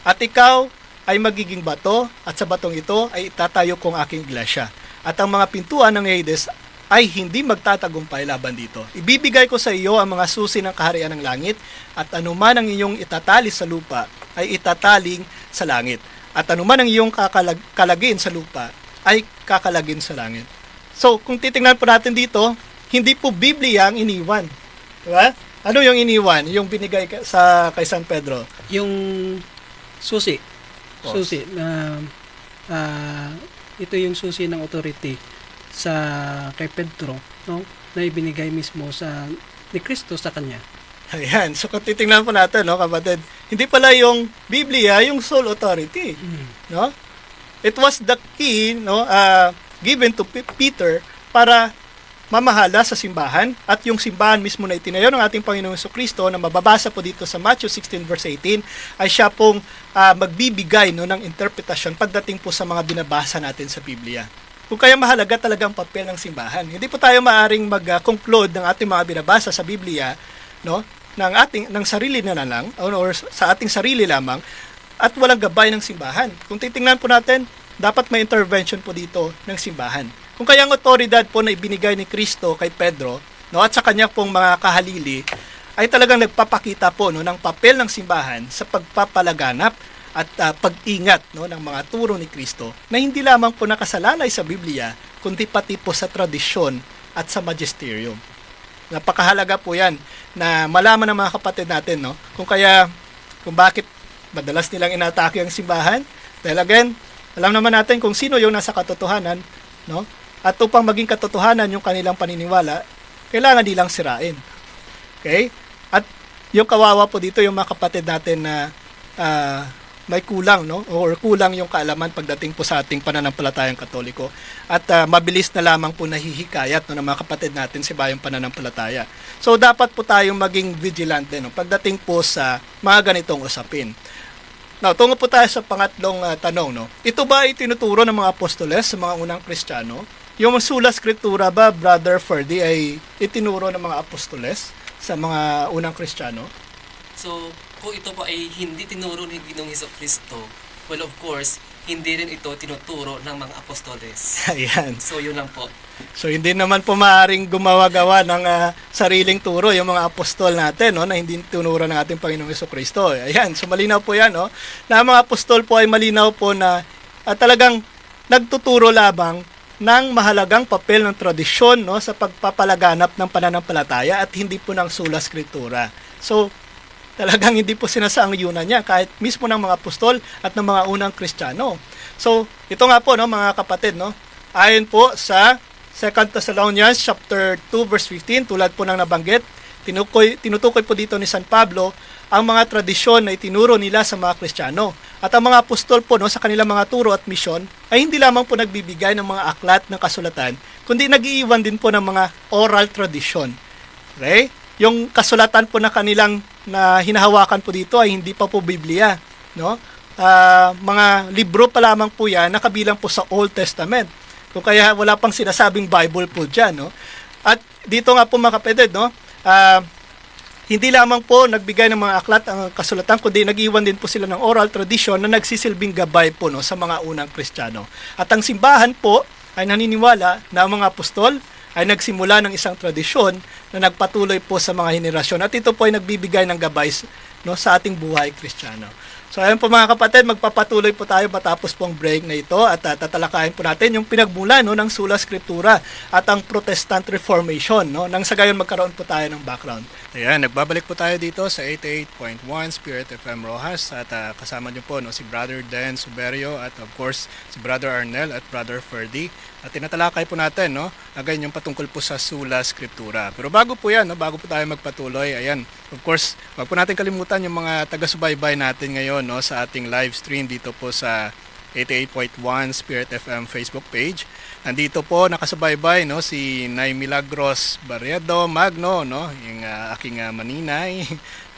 At ikaw ay magiging bato, at sa batong ito ay itatayo kong aking iglesia. At ang mga pintuan ng Hades ay hindi magtatagumpay laban dito. Ibibigay ko sa iyo ang mga susi ng kaharian ng langit, at anuman ang iyong itatali sa lupa ay itataling sa langit. At anuman ang iyong kakalagin sa lupa ay kakalagin sa langit. So, kung titingnan po natin dito, hindi po Biblia ang iniwan. Diba? Ano yung iniwan? Yung binigay kay San Pedro? Yung susi. Oh. Susi na ito yung susi ng authority sa kay Pedro, no? Na ibinigay mismo ni Kristo sa kanya. Ayan. So, kung titingnan po natin, no, kapatid, hindi pala yung Biblia yung sole authority. No? It was the key, no, given to Peter para mamahala sa simbahan, at yung simbahan mismo na itinayo ng ating Panginoong Jesucristo na mababasa po dito sa Matthew 16 verse 18 ay siya pong magbibigay, no, ng interpretasyon pagdating po sa mga binabasa natin sa Biblia. Kung kaya mahalaga talaga ang papel ng simbahan. Hindi po tayo maaring mag-conclude ng ating mga binabasa sa Biblia, no, ng sarili na lang or sa ating sarili lamang, at walang gabay ng simbahan. Kung titingnan po natin, dapat may intervention po dito ng simbahan. Kung kaya ang otoridad po na ibinigay ni Kristo kay Pedro, no, at sa kanya pong mga kahalili, ay talagang nagpapakita po, no, ng papel ng simbahan sa pagpapalaganap at pag-ingat, no, ng mga turo ni Kristo na hindi lamang po nakasalalay sa Biblia, kundi pati po sa tradisyon at sa magisterium. Napakahalaga po yan na malaman ng mga kapatid natin, no? Kung bakit madalas nilang inatake ang simbahan. Dahil again, alam naman natin kung sino yung nasa katotohanan, no? At upang maging katotohanan yung kanilang paniniwala, kailangan nilang sirain. Okay? At yung kawawa po dito yung mga kapatid natin na may kulang, no? Or kulang yung kaalaman pagdating po sa ating pananampalatayang Katoliko. At mabilis na lamang po nahihikayat, no, ng mga kapatid natin sa bayang pananampalataya. So dapat po tayong maging vigilante, no, pagdating po sa mga ganitong usapin. Now, tungo po tayo sa pangatlong tanong, no. Ito ba ay tinuturo ng mga apostoles sa mga unang Kristiyano? Yung sola scriptura ba, Brother Ferdy, ay itinuro ng mga apostoles sa mga unang Kristiyano? So, kung ito po ay hindi tinuro ni Ginoong Hesukristo, well, of course, hindi rin ito tinuturo ng mga apostoles. Ayan. So, yun lang po. So hindi naman po maaaring gumawa-gawa ng sariling turo yung mga apostol natin, no, na hindi tinuro ng ating Panginoong Hesukristo. Ayan, so malinaw po 'yan, no. Na ang mga apostol po ay malinaw po na talagang nagtuturo lamang ng mahalagang papel ng tradisyon, no, sa pagpapalaganap ng pananampalataya at hindi po ng sola scriptura. So talagang hindi po sinasangyunan niya kahit mismo ng mga apostol at ng mga unang Kristiyano. So ito nga po, no, mga kapatid, no, ayon po sa 2 Thessalonians chapter 2 verse 15, tulad po ng nabanggit, tinutukoy po dito ni San Pablo ang mga tradisyon na itinuro nila sa mga Kristiyano. At ang mga apostol po, no, sa kanilang mga turo at misyon ay hindi lamang po nagbibigay ng mga aklat ng kasulatan, kundi nag-iiwan din po ng mga oral tradition. Okay? Yung kasulatan po na kanilang na hinahawakan po dito ay hindi pa po Biblia, no? Mga libro pa lamang po yan na kabilang po sa Old Testament. Kung kaya wala pang sinasabing Bible po dyan, no? At dito nga po mga kapatid, no? Hindi lamang po nagbigay ng mga aklat ang kasulatan, kundi nag-iwan din po sila ng oral tradition na nagsisilbing gabay po, no, sa mga unang Kristiyano. At ang simbahan po ay naniniwala na ang mga apostol ay nagsimula ng isang tradisyon na nagpatuloy po sa mga henerasyon. At ito po ay nagbibigay ng gabay, no, sa ating buhay Kristiyano. So ayun po mga kapatid, magpapatuloy po tayo matapos pong break na ito at tatalakayin po natin yung pinagmula, no, ng sola scriptura at ang Protestant Reformation, no, nang sa gayon magkaroon po tayo ng background. Ayan, nagbabalik po tayo dito sa 88.1 Spirit FM Rojas at kasama niyo po, no, si Brother Dan Suberio at of course si Brother Arnel at Brother Ferdy. At tinatalakay po natin, no, again yung patungkol po sa sola scriptura. Pero bago po yan, no, bago po tayo magpatuloy, ayan, of course, wag po natin kalimutan yung mga taga-subaybay natin ngayon, no, sa ating live stream dito po sa 88.1 Spirit FM Facebook page. Nandito po nakasubaybay, no, si Nay Milagros Barredo Magno, no, yung aking maninay,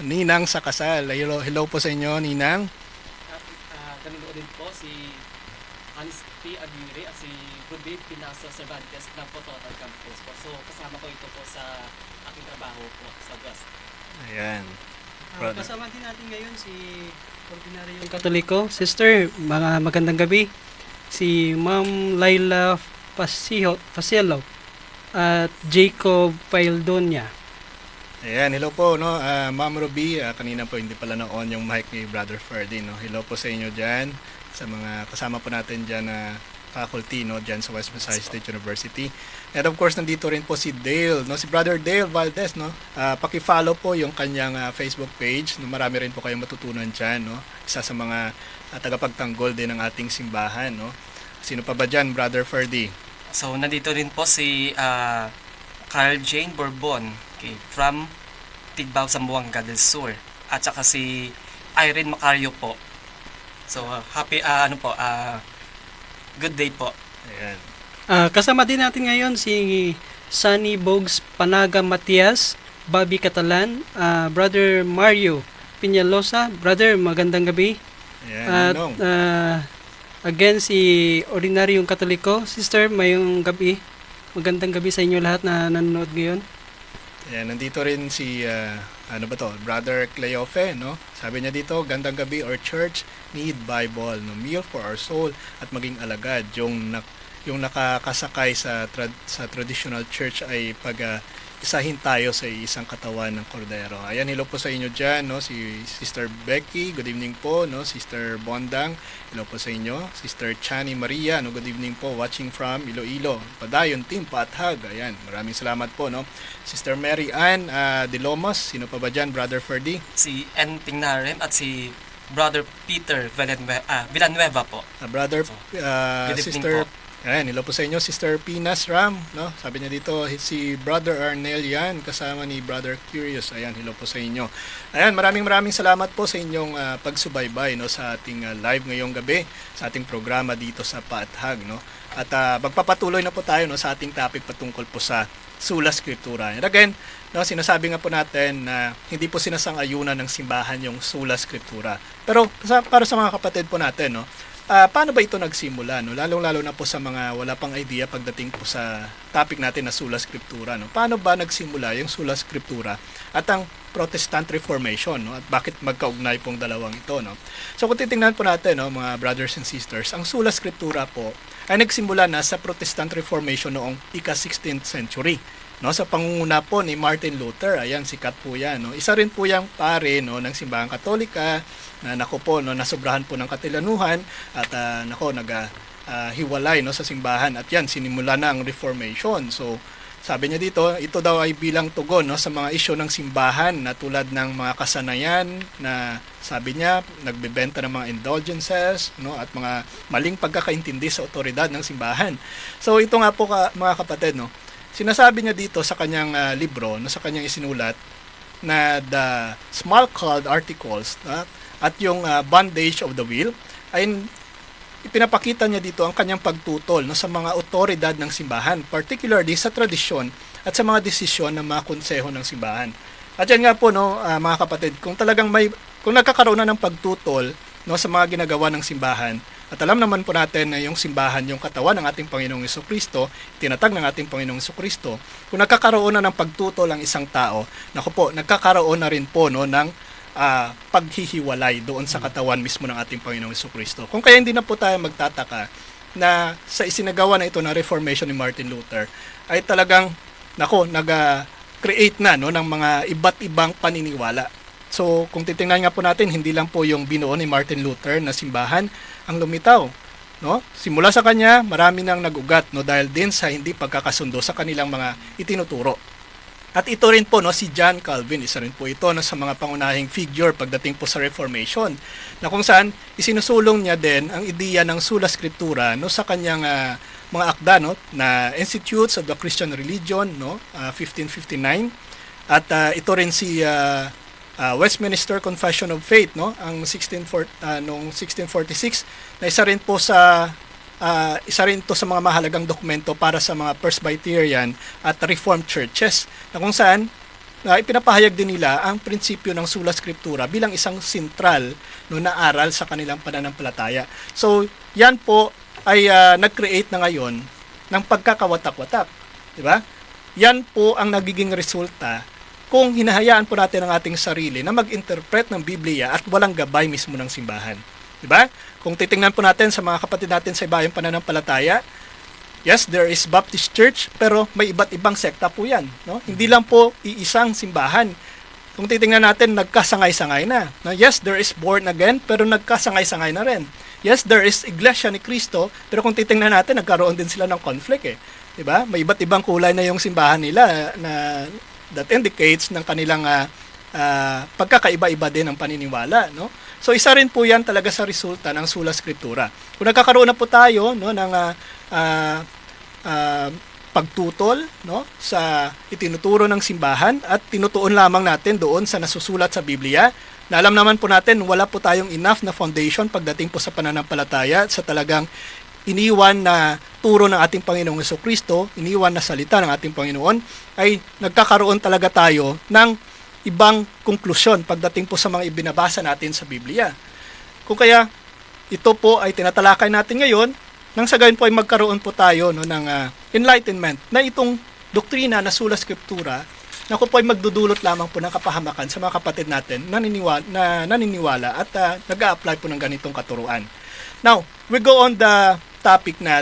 ninang sa kasal. Hello po sa inyo, ninang. Nanonood din po si Hans P. Aguirre at si Ruby Pinaso Cervantes ng Pototan Campus po. So kasama ko ito po sa aking trabaho po sa West. Ayan. Kasama din natin ngayon si Ordinaryong Katoliko. Sister, mga magandang gabi. Si Ma'am Laila Fasilo at Jacob Paildonia. Ayan, hello po, no, Ma'am Ruby. Kanina po hindi pala na-on yung mic ni Brother Ferdy, no. Hello po sa inyo dyan, sa mga kasama po natin dyan na faculty, no, dyan sa West Visayas State University. And of course, nandito rin po si Dale, no, si Brother Dale Valdez, no. Paki-follow po yung kanyang Facebook page, no. Marami rin po kayong matutunan dyan, no. Isa sa mga tagapagtanggol din ng ating simbahan, no. Sino pa ba dyan, Brother Ferdy? So nandito rin po si Carl Jane Bourbon, okay, from Tigbao, Zamboanga del Sur, at saka si Irene Macario po. So good day po. Ayan. Kasama din natin ngayon si Sunny Bogs Panaga Matias, Bobby Catalan, Brother Mario Piñalosa. Brother, magandang gabi. Ayan, At Ninong. again si Ordinaryong Katoliko. Sister, mayong gabi. Magandang gabi sa inyo lahat na nanonood ngayon. Ayan, nandito rin si Brother Cleofe, no? Sabi niya dito, gandang gabi, our church need Bible, no, meal for our soul at maging alagad. Yung nakakasakay sa traditional church ay pag isahin tayo sa isang katawan ng kordero. Ayan, hello po sa inyo dyan, no? Si Sister Becky, good evening po, no? Sister Bondang, hello po sa inyo. Sister Chani Maria, no? Good evening po, watching from Iloilo. Padayon Team Paathag, ayan, maraming salamat po, no? Sister Mary Ann De Lomos, sino pa ba dyan, Brother Ferdy? Si N. Tingnarim at si Brother Peter Villanueva po. Brother, Good evening Sister, po. ayan, hello po sa inyo, Sister Pinas Ram, no? Sabi niya dito, si Brother Arnel yan, kasama ni Brother Curious. Ayan, hello po sa inyo. Ayan, maraming salamat po sa inyong pagsubaybay, no, sa ating live ngayong gabi, sa ating programa dito sa Paathag, no? At magpapatuloy na po tayo, no, sa ating topic patungkol po sa Sola Scriptura. And again, no, sinasabi nga po natin na hindi po sinasang-ayunan ng simbahan yung Sola Scriptura. Pero para sa mga kapatid po natin, no, paano ba ito nagsimula, no? Lalong-lalo na po sa mga wala pang idea pagdating po sa topic natin na Sola Scriptura, no? Paano ba nagsimula yung Sola Scriptura at ang Protestant Reformation, no? At bakit magkaugnay pong dalawang ito, no? So kung titingnan po natin, no, mga brothers and sisters, ang Sola Scriptura po ay nagsimula na sa Protestant Reformation noong ika-16th century, no, sa pangunguna po ni Martin Luther. Ayan, sikat po yan, no? Isa rin po yang pare, no, ng Simbahang Katolika na nasobrahan po ng katilanuhan at hiwalay, no, sa simbahan, at yan sinimula na ang Reformation. So sabi niya dito, ito daw ay bilang tugon, no, sa mga isyu ng simbahan na tulad ng mga kasanayan na sabi niya nagbebenta ng mga indulgences, no, at mga maling pagkakaintindi sa otoridad ng simbahan. So ito nga po mga kapatid, no, sinasabi niya dito sa kanyang libro, no, sa kanyang isinulat na the Smalcald Articles, at yung Bondage of the Will, ay ipinapakita niya dito ang kanyang pagtutol, no, sa mga otoridad ng simbahan, particularly sa tradisyon at sa mga desisyon ng mga konseho ng simbahan. At yan nga po, no, mga kapatid, kung nagkakaroon na ng pagtutol, no, sa mga ginagawa ng simbahan, at alam naman po natin na yung simbahan, yung katawan ng ating Panginoong Jesucristo, tinatag ng ating Panginoong Jesucristo, kung nagkakaroon na ng pagtutol ang isang tao, naku po, nagkakaroon na rin po, no, ng paghihiwalay doon sa katawan mismo ng ating Panginoong Jesucristo. Kung kaya hindi na po tayo magtataka na sa isinagawa na ito na Reformation ni Martin Luther ay talagang nag-create na, no, ng mga iba't ibang paniniwala. So kung titingnan nga po natin, hindi lang po yung binuo ni Martin Luther na simbahan ang lumitaw, no? Simula sa kanya, marami nang nag-ugat, no, dahil din sa hindi pagkakasundo sa kanilang mga itinuturo. At ito rin po, no, si John Calvin, isa rin po ito, no, sa mga pangunahing figure pagdating po sa Reformation, na kung saan isinusulong niya din ang ideya ng Sola Scriptura, no, sa kanyang mga akda, no, na Institutes of the Christian Religion, no, 1559, at ito rin si Westminster Confession of Faith, no, ang 1646, na isa rin to sa mga mahalagang dokumento para sa mga Presbyterian at Reformed churches, na kung saan ipinapahayag din nila ang prinsipyo ng Sola Scriptura bilang isang sentral, no, na aral sa kanilang pananampalataya. So yan po ay nag-create na ngayon ng pagkakawatak-watak, di ba? Yan po ang nagiging resulta kung hinahayaan po natin ang ating sarili na mag-interpret ng Biblia at walang gabay mismo ng simbahan. Diba? Kung titingnan po natin sa mga kapatid natin sa ibayang pananampalataya, yes, there is Baptist Church, pero may iba't ibang sekta po yan, no? Hindi lang po iisang simbahan. Kung titingnan natin, nagkasangay-sangay na. Yes, there is born again, pero nagkasangay-sangay na rin. Yes, there is Iglesia ni Cristo, pero kung titingnan natin, nagkaroon din sila ng conflict, eh. Diba? May iba't ibang kulay na yung simbahan nila na that indicates ng kanilang pagkakaiba-iba din ng paniniwala, no? So isa rin po yan talaga sa resulta ng Sola Scriptura. Kung nagkakaroon na po tayo, no, ng pagtutol, no, sa itinuturo ng simbahan at tinutuon lamang natin doon sa nasusulat sa Biblia, na alam naman po natin wala po tayong enough na foundation pagdating po sa pananampalataya sa talagang iniwan na turo ng ating Panginoong Jesucristo, iniwan na salita ng ating Panginoon, ay nagkakaroon talaga tayo ng ibang konklusyon pagdating po sa mga ibinabasa natin sa Biblia. Kung kaya ito po ay tinatalakay natin ngayon, nang sa gayon po ay magkaroon po tayo, no, ng enlightenment na itong doktrina na Sola Scriptura, na po ay magdudulot lamang po ng kapahamakan sa mga kapatid natin na naniniwala at nag-a-apply po ng ganitong katuruan. Now, we go on the topic na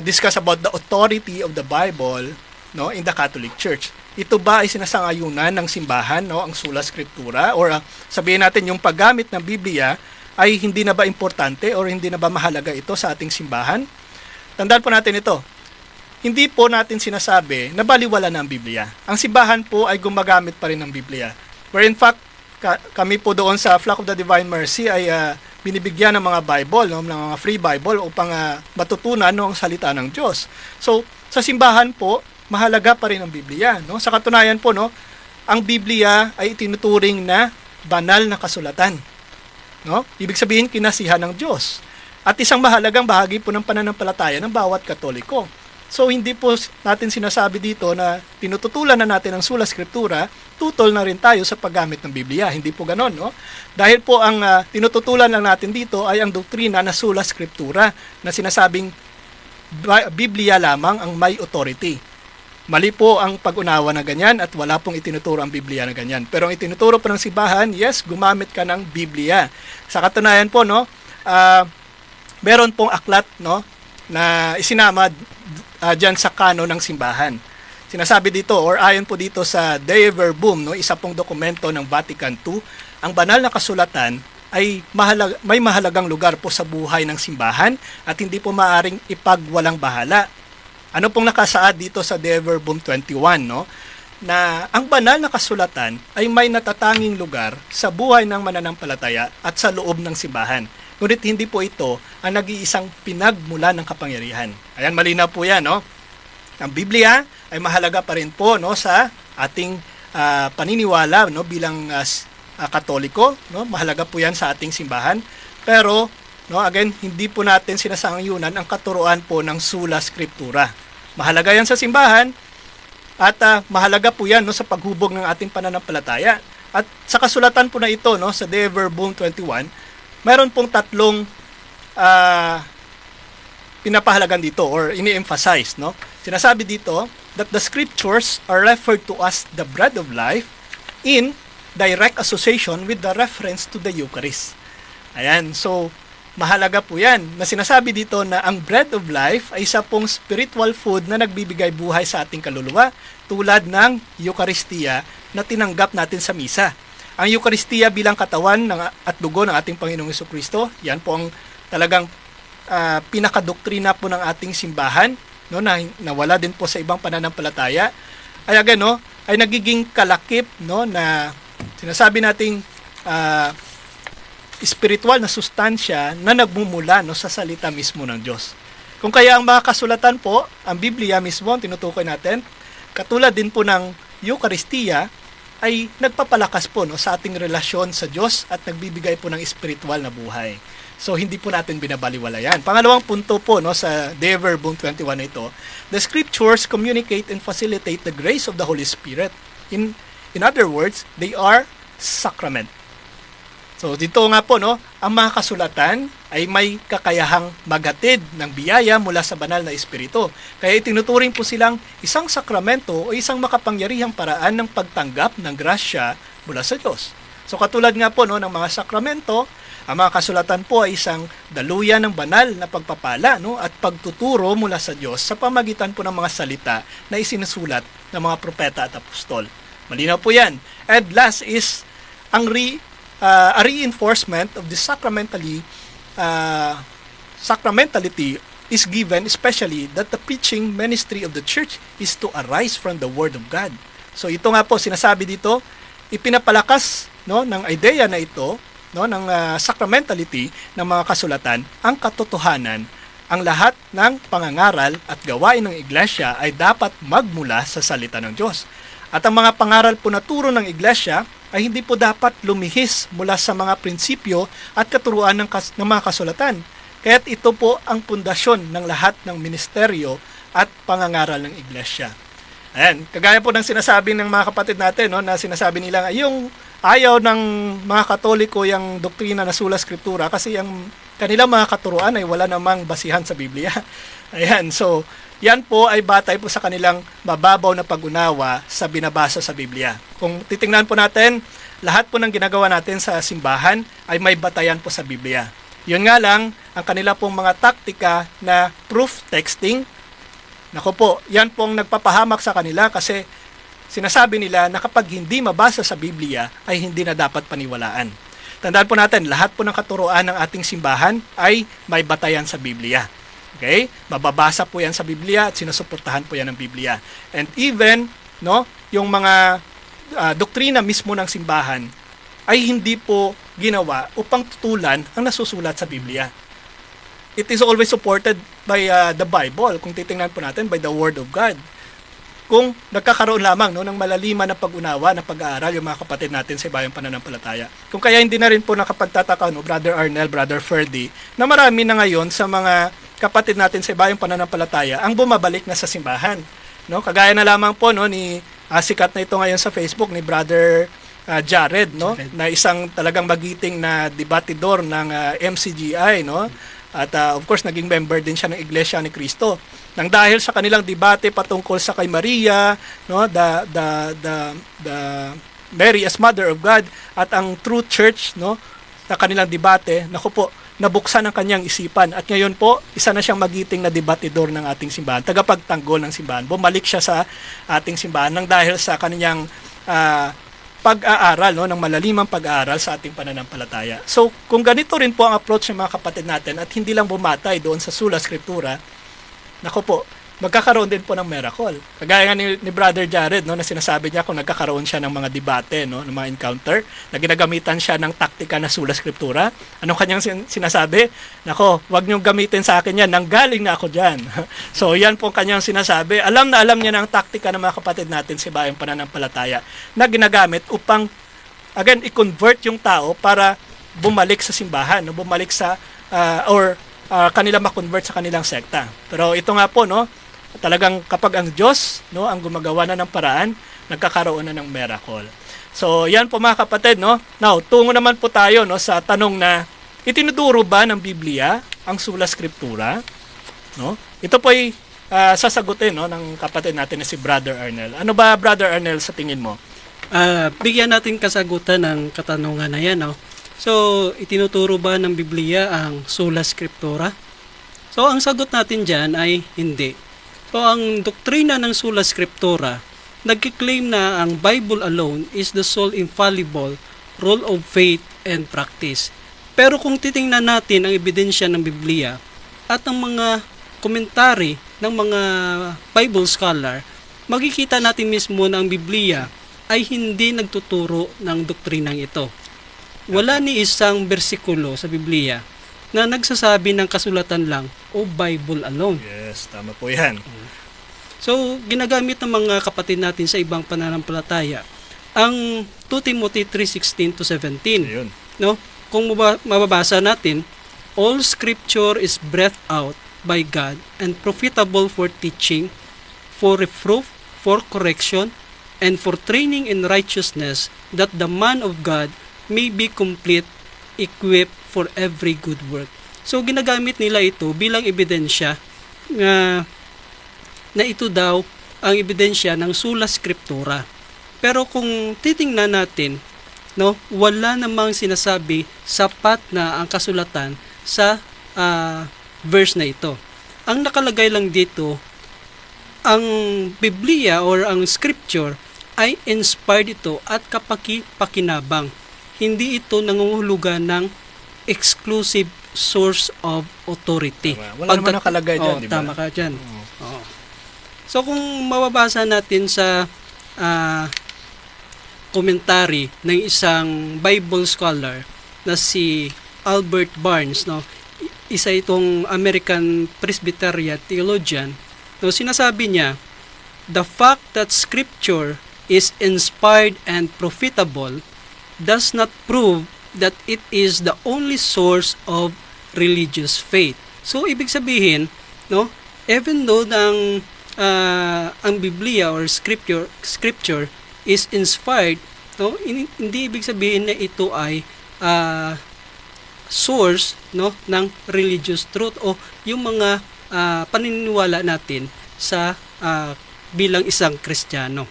discuss about the authority of the Bible no, in the Catholic Church. Ito ba ay sinasangayunan ng simbahan, no, ang sola scriptura, or sabihin natin yung paggamit ng Biblia ay hindi na ba importante or hindi na ba mahalaga ito sa ating simbahan? Tandaan po natin ito. Hindi po natin sinasabi na baliwala na ang Biblia. Ang simbahan po ay gumagamit pa rin ng Biblia. Where in fact, kami po doon sa Flock of the Divine Mercy ay binibigyan ng mga Bible, no, ng mga free Bible upang matutunan, no, ang salita ng Diyos. So, sa simbahan po, mahalaga pa rin ang Biblia, no? Sa katunayan po, no, ang Biblia ay itinuturing na banal na kasulatan, no? Ibig sabihin, kinasihan ng Diyos. At isang mahalagang bahagi po ng pananampalataya ng bawat Katoliko. So, hindi po natin sinasabi dito na tinututulan na natin ang sola scriptura, tutol na rin tayo sa paggamit ng Biblia. Hindi po ganon, no? Dahil po ang tinututulan lang natin dito ay ang doktrina na sola scriptura na sinasabing Biblia lamang ang may authority. Mali po ang pag-unawa na ganyan at wala pong itinuturo ang Biblia na ganyan. Pero ang itinuturo po ng simbahan, yes, gumamit ka ng Biblia. Sa katunayan po, no, meron pong aklat, no, na isinama dyan sa kanon ng simbahan. Sinasabi dito, or ayon po dito sa Dei Verbum, no, isa pong dokumento ng Vatican II, ang banal na kasulatan ay may mahalagang lugar po sa buhay ng simbahan at hindi po maaring ipagwalang bahala. Ano pong nakasaad dito sa Dei Verbum 21, no, na ang banal na kasulatan ay may natatanging lugar sa buhay ng mananampalataya at sa loob ng simbahan. Ngunit hindi po ito ang nag-iisang pinagmula ng kapangyarihan. Ayan, malinaw po yan, no? Ang Biblia ay mahalaga pa rin po, no, sa ating paniniwala, no, bilang Katoliko, no? Mahalaga po yan sa ating simbahan. Pero, no, again, hindi po natin sinasangayunan ang katuruan po ng sola scriptura. Mahalaga yan sa simbahan at mahalaga po yan, no, sa paghubog ng ating pananampalataya. At sa kasulatan po na ito, no, sa Dei Verbum 21, mayroon pong tatlong pinapahalagan dito or ini-emphasize, no? Sinasabi dito that the scriptures are referred to as the bread of life in direct association with the reference to the Eucharist. Ayan, so mahalaga po yan na sinasabi dito na ang bread of life ay isa pong spiritual food na nagbibigay buhay sa ating kaluluwa tulad ng Eucharistia na tinanggap natin sa misa. Ang Eucharistia bilang katawan at dugo ng ating Panginoong Jesucristo, yan po ang talagang pinakadoktrina po ng ating simbahan, no, na wala din po sa ibang pananampalataya. Ay again, no, ay nagiging kalakip, no, na sinasabi nating spiritual na sustansya na nagmumula, no, sa salita mismo ng Diyos. Kung kaya ang mga kasulatan po, ang Biblia mismo, ang tinutukoy natin, katulad din po ng Eucharistia, ay nagpapalakas po, no, sa ating relasyon sa Diyos at nagbibigay po ng spiritual na buhay. So, hindi po natin binabaliwala yan. Pangalawang punto po, no, sa Dei Verbum 21 na ito, the scriptures communicate and facilitate the grace of the Holy Spirit. In other words, they are sacrament. So, dito nga po, no, ang mga kasulatan ay may kakayahang maghatid ng biyaya mula sa banal na espiritu. Kaya itinuturing po silang isang sakramento o isang makapangyarihang paraan ng pagtanggap ng grasya mula sa Diyos. So, katulad nga po, no, ng mga sakramento, ang mga kasulatan po ay isang daluyan ng banal na pagpapala, no, at pagtuturo mula sa Diyos sa pamagitan po ng mga salita na isinusulat ng mga propeta at apostol. Malinaw po yan. And last is ang a reinforcement of the sacramentality is given, especially that the preaching ministry of the church is to arise from the Word of God. So ito nga po sinasabi dito, ipinapalakas, no, ng idea na ito, no, ng sacramentality ng mga kasulatan, ang katotohanan, ang lahat ng pangangaral at gawain ng iglesia ay dapat magmula sa salita ng Diyos. At ang mga pangaral po na turo ng iglesia ay hindi po dapat lumihis mula sa mga prinsipyo at katuruan ng mga kasulatan. Kaya't ito po ang pundasyon ng lahat ng ministeryo at pangangaral ng iglesia. Ayan, kagaya po ng sinasabi ng mga kapatid natin, no, na sinasabi nila yung ayaw ng mga Katoliko yung doktrina na sola scriptura kasi yung kanilang mga katuruan ay wala namang basihan sa Biblia. Ayan, so yan po ay batay po sa kanilang mababaw na pag-unawa sa binabasa sa Biblia. Kung titingnan po natin, lahat po ng ginagawa natin sa simbahan ay may batayan po sa Biblia. Yun nga lang, ang kanila pong mga taktika na proof texting, Nako po, yan pong nagpapahamak sa kanila kasi sinasabi nila na kapag hindi mabasa sa Biblia ay hindi na dapat paniwalaan. Tandaan po natin, lahat po ng katuruan ng ating simbahan ay may batayan sa Biblia. Okay? Mababasa po yan sa Biblia at sinusuportahan po yan ng Biblia. And even, no, yung mga doktrina mismo ng simbahan ay hindi po ginawa upang tutulan ang nasusulat sa Biblia. It is always supported by the Bible. Kung titingnan po natin, by the Word of God. Kung nagkakaroon lamang ng malaliman na pag-unawa, na pag-aaral yung mga kapatid natin sa ibayang pananampalataya. Kung kaya hindi na rin po nakapagtataka, Brother Arnel, Brother Ferdy, na marami na ngayon sa mga kapatid natin sa ibayang pananampalataya ang bumabalik na sa simbahan. No? Kagaya na lamang po ni sikat na ito ngayon sa Facebook ni Brother Jared, no? Na isang talagang magiting na debatidor ng MCGI, no? At of course naging member din siya ng Iglesia ni Cristo. Nang dahil sa kanilang debate patungkol sa kay Maria, no, the Mary as Mother of God at ang True Church, no, na kanilang debate, naku po, nabuksan ang kanyang isipan. At ngayon po, isa na siyang magiting na debatidor ng ating simbahan, tagapagtanggol ng simbahan. Bumalik siya sa ating simbahan nang dahil sa kanyang pag-aaral, no, ng malalimang pag-aaral sa ating pananampalataya. So, kung ganito rin po ang approach ng mga kapatid natin at hindi lang bumatay doon sa Sola Scriptura, nako po, magkakaroon din po ng miracle. Kagaya nga ni Brother Jared, no, na sinasabi niya kung nagkakaroon siya ng mga debate, no, ng mga encounter, na ginagamitan siya ng taktika na Sola Scriptura. Anong kanyang sinasabi? Nako, wag niyong gamitin sa akin yan, nanggaling na ako dyan. So, yan po kanyang sinasabi. Alam na alam niya na ang taktika ng mga kapatid natin sa bayang pananampalataya na ginagamit upang, again, i-convert yung tao para bumalik sa simbahan, no, bumalik sa, kanila ma-convert sa kanilang sekta. Pero ito nga po, no, talagang kapag ang Diyos, no, ang gumagawa na ng paraan, nagkakaroon na ng miracle. So, yan po mga kapatid, no. Now, tungo naman po tayo, no, sa tanong na itinuturo ba ng Biblia ang Sola Scriptura, no? Ito po ay sasagutin, no, ng kapatid natin na si Brother Arnel. Ano ba, Brother Arnel, sa tingin mo? Bigyan natin kasagutan ng katanungan na yan, no. So, itinuturo ba ng Biblia ang Sola Scriptura? So, ang sagot natin dyan ay hindi. So, ang doktrina ng Sola Scriptura, nagkiklaim na ang Bible alone is the sole infallible rule of faith and practice. Pero kung titingnan natin ang ebidensya ng Biblia at ang mga komentary ng mga Bible scholar, makikita natin mismo na ang Biblia ay hindi nagtuturo ng doktrinang ito. Wala ni isang bersikulo sa Biblia na nagsasabi ng kasulatan lang o Bible alone. Yes, tama po yan. So, ginagamit ng mga kapatid natin sa ibang pananampalataya ang 2 Timothy 3:16 to 17. Ayun. No? Kung mababasa natin, all scripture is breathed out by God and profitable for teaching, for reproof, for correction, and for training in righteousness, that the man of God may be complete, equipped for every good work. So, ginagamit nila ito bilang ebidensya na ito daw ang ebidensya ng Sola Scriptura. Pero kung titingnan natin, no, wala namang sinasabi sapat na ang kasulatan sa verse na ito. Ang nakalagay lang dito, ang Biblia or ang Scripture ay inspired ito at kapaki-pakinabang. Hindi ito nangungulugan ng exclusive source of authority. Tama. Wala naman nakalagay dyan, di ba? Tama ka dyan. Oo. So, kung mababasa natin sa commentary ng isang Bible scholar na si Albert Barnes, no, isa itong American Presbyterian theologian, no, sinasabi niya, the fact that Scripture is inspired and profitable does not prove that it is the only source of religious faith. So, ibig sabihin, no, even though ang Biblia or scripture is inspired, no, hindi ibig sabihin na ito ay source, no, ng religious truth o yung mga paniniwala natin sa bilang isang Kristiyano.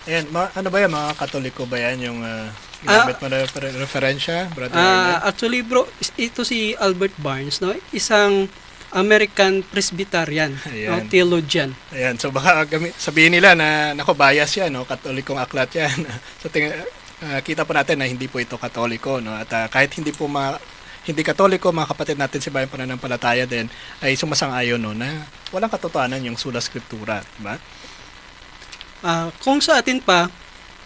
Ayan, ano ba yan? Mga Katoliko ba yan? Yung ginamit mo na referensya, Brother Arnel? Actually, bro, ito si Albert Barnes, no, isang American Presbyterian, no, Ayan. theologian. Ayan, so baka sabihin nila na nako bias yan, no, katolikong aklat yan. So kita po natin na hindi po ito katoliko, no, at kahit hindi katoliko, mga kapatid natin si Bayang Pananampalataya din ay sumasang-ayon, no, na walang katotohanan yung sola scriptura, di ba? Kung sa atin pa,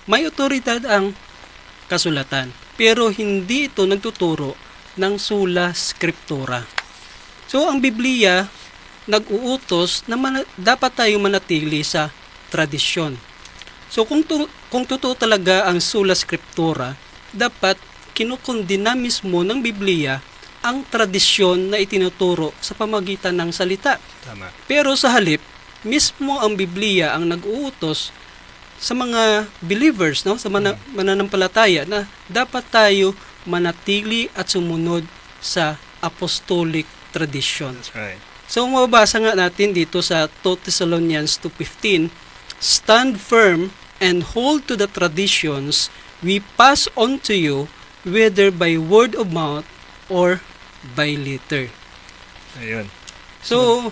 may otoridad ang kasulatan, pero hindi ito nagtuturo ng sola scriptura. So, ang Biblia nag-uutos na dapat tayong manatili sa tradisyon. So, kung totoo talaga ang sola scriptura, dapat kinukondina mismo ng Biblia ang tradisyon na itinuturo sa pamagitan ng salita. Tama. Pero sa halip, mismo ang Biblia ang nag-uutos sa mga believers, no, sa mananampalataya, na dapat tayo manatili at sumunod sa apostolic tradition. That's right. So mababasa nga natin dito sa 2 Thessalonians 2:15, "Stand firm and hold to the traditions we pass on to you, whether by word of mouth or by letter." Ayun. So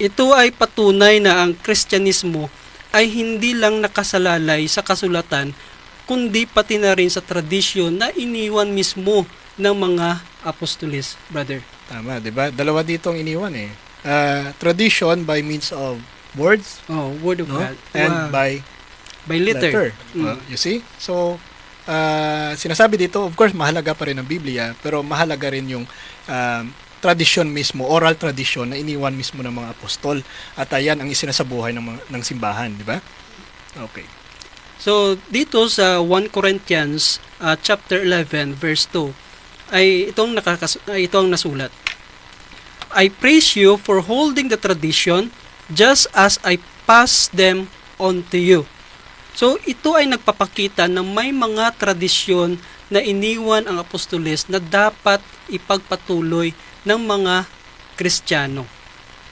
ito ay patunay na ang Kristyanismo ay hindi lang nakasalalay sa kasulatan, kundi pati na rin sa tradisyon na iniwan mismo ng mga apostoles, brother. Tama, di ba? Dalawa dito ang iniwan eh. Tradition by means of words, Oh, word of no? God. And by by letter. You see? So, sinasabi dito, of course, mahalaga pa rin ang Biblia, pero mahalaga rin yung tradition mismo, oral tradition na iniwan mismo ng mga apostol. At ayan ang isinasabuhay ng simbahan, di ba? Okay. So, dito sa 1 Corinthians chapter 11 verse 2 ay itong nasulat. "I praise you for holding the tradition just as I pass them on to you." So, ito ay nagpapakita na may mga tradisyon na iniwan ang apostoles na dapat ipagpatuloy ng mga Kristiyano.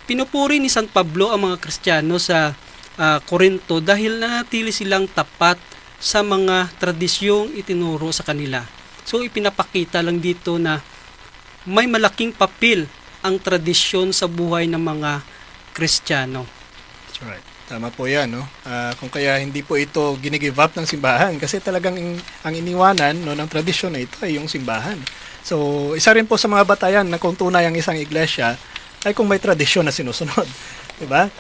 Pinupuri ni San Pablo ang mga Kristiyano sa Corinto dahil nanatili silang tapat sa mga tradisyong itinuro sa kanila. So ipinapakita lang dito na may malaking papel ang tradisyon sa buhay ng mga Kristiyano. That's right. Tama po yan, no? Kung kaya hindi po ito ginigive up ng simbahan kasi talagang ang iniwanan, no, ng tradisyon na ito ay yung simbahan. So, isa rin po sa mga batayan na kung tunay ang isang iglesia ay kung may tradisyon na sinusunod. Diba?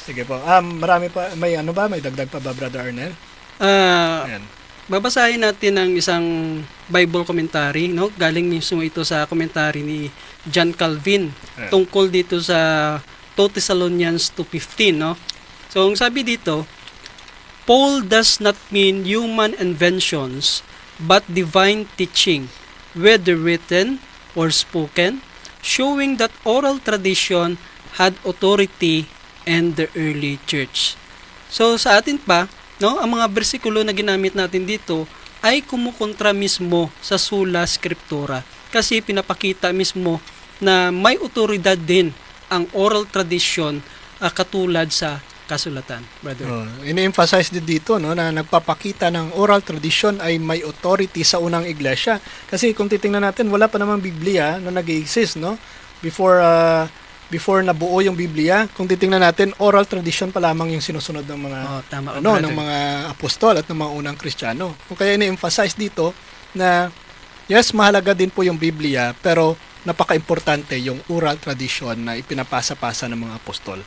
Sige po. Marami pa, may dagdag pa ba, Brother Arnel? Ayan. Babasahin natin ang isang Bible commentary, no? Galing mismo ito sa commentary ni John Calvin tungkol dito sa 2 Thessalonians 2:15, no? So, ang sabi dito, "Paul does not mean human inventions, but divine teaching, whether written or spoken, showing that oral tradition had authority in the early church." So, sa atin pa, no, ang mga bersikulo na ginamit natin dito ay kumukontra mismo sa sola scriptura kasi pinapakita mismo na may otoridad din ang oral tradition katulad sa kasulatan, brother. Ini-emphasize din dito, no, na nagpapakita ng oral tradition ay may authority sa unang iglesia. Kasi kung titingnan natin, wala pa namang Biblia na nag-exist, no? Before nabuo yung Biblia, kung titingnan natin, oral tradition pa lamang yung sinusunod ng mga Tama, ng mga apostol at ng mga unang Kristiyano. Kung kaya ini-emphasize dito na yes, mahalaga din po yung Biblia, pero napaka-importante yung oral tradition na ipinapasa-pasa ng mga apostol.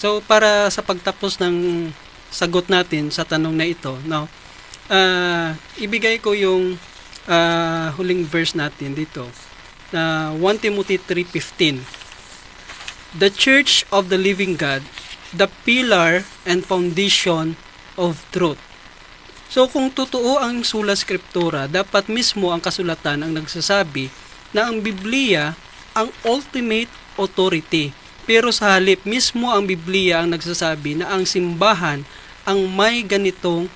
So, para sa pagtapos ng sagot natin sa tanong na ito, no, ibigay ko yung huling verse natin dito, na 1 Timothy 3:15. "The Church of the Living God, the pillar and foundation of truth." So, kung totoo ang sola scriptura, dapat mismo ang kasulatan ang nagsasabi na ang Biblia ang ultimate authority. Pero sa halip, mismo ang Biblia ang nagsasabi na ang simbahan ang may ganitong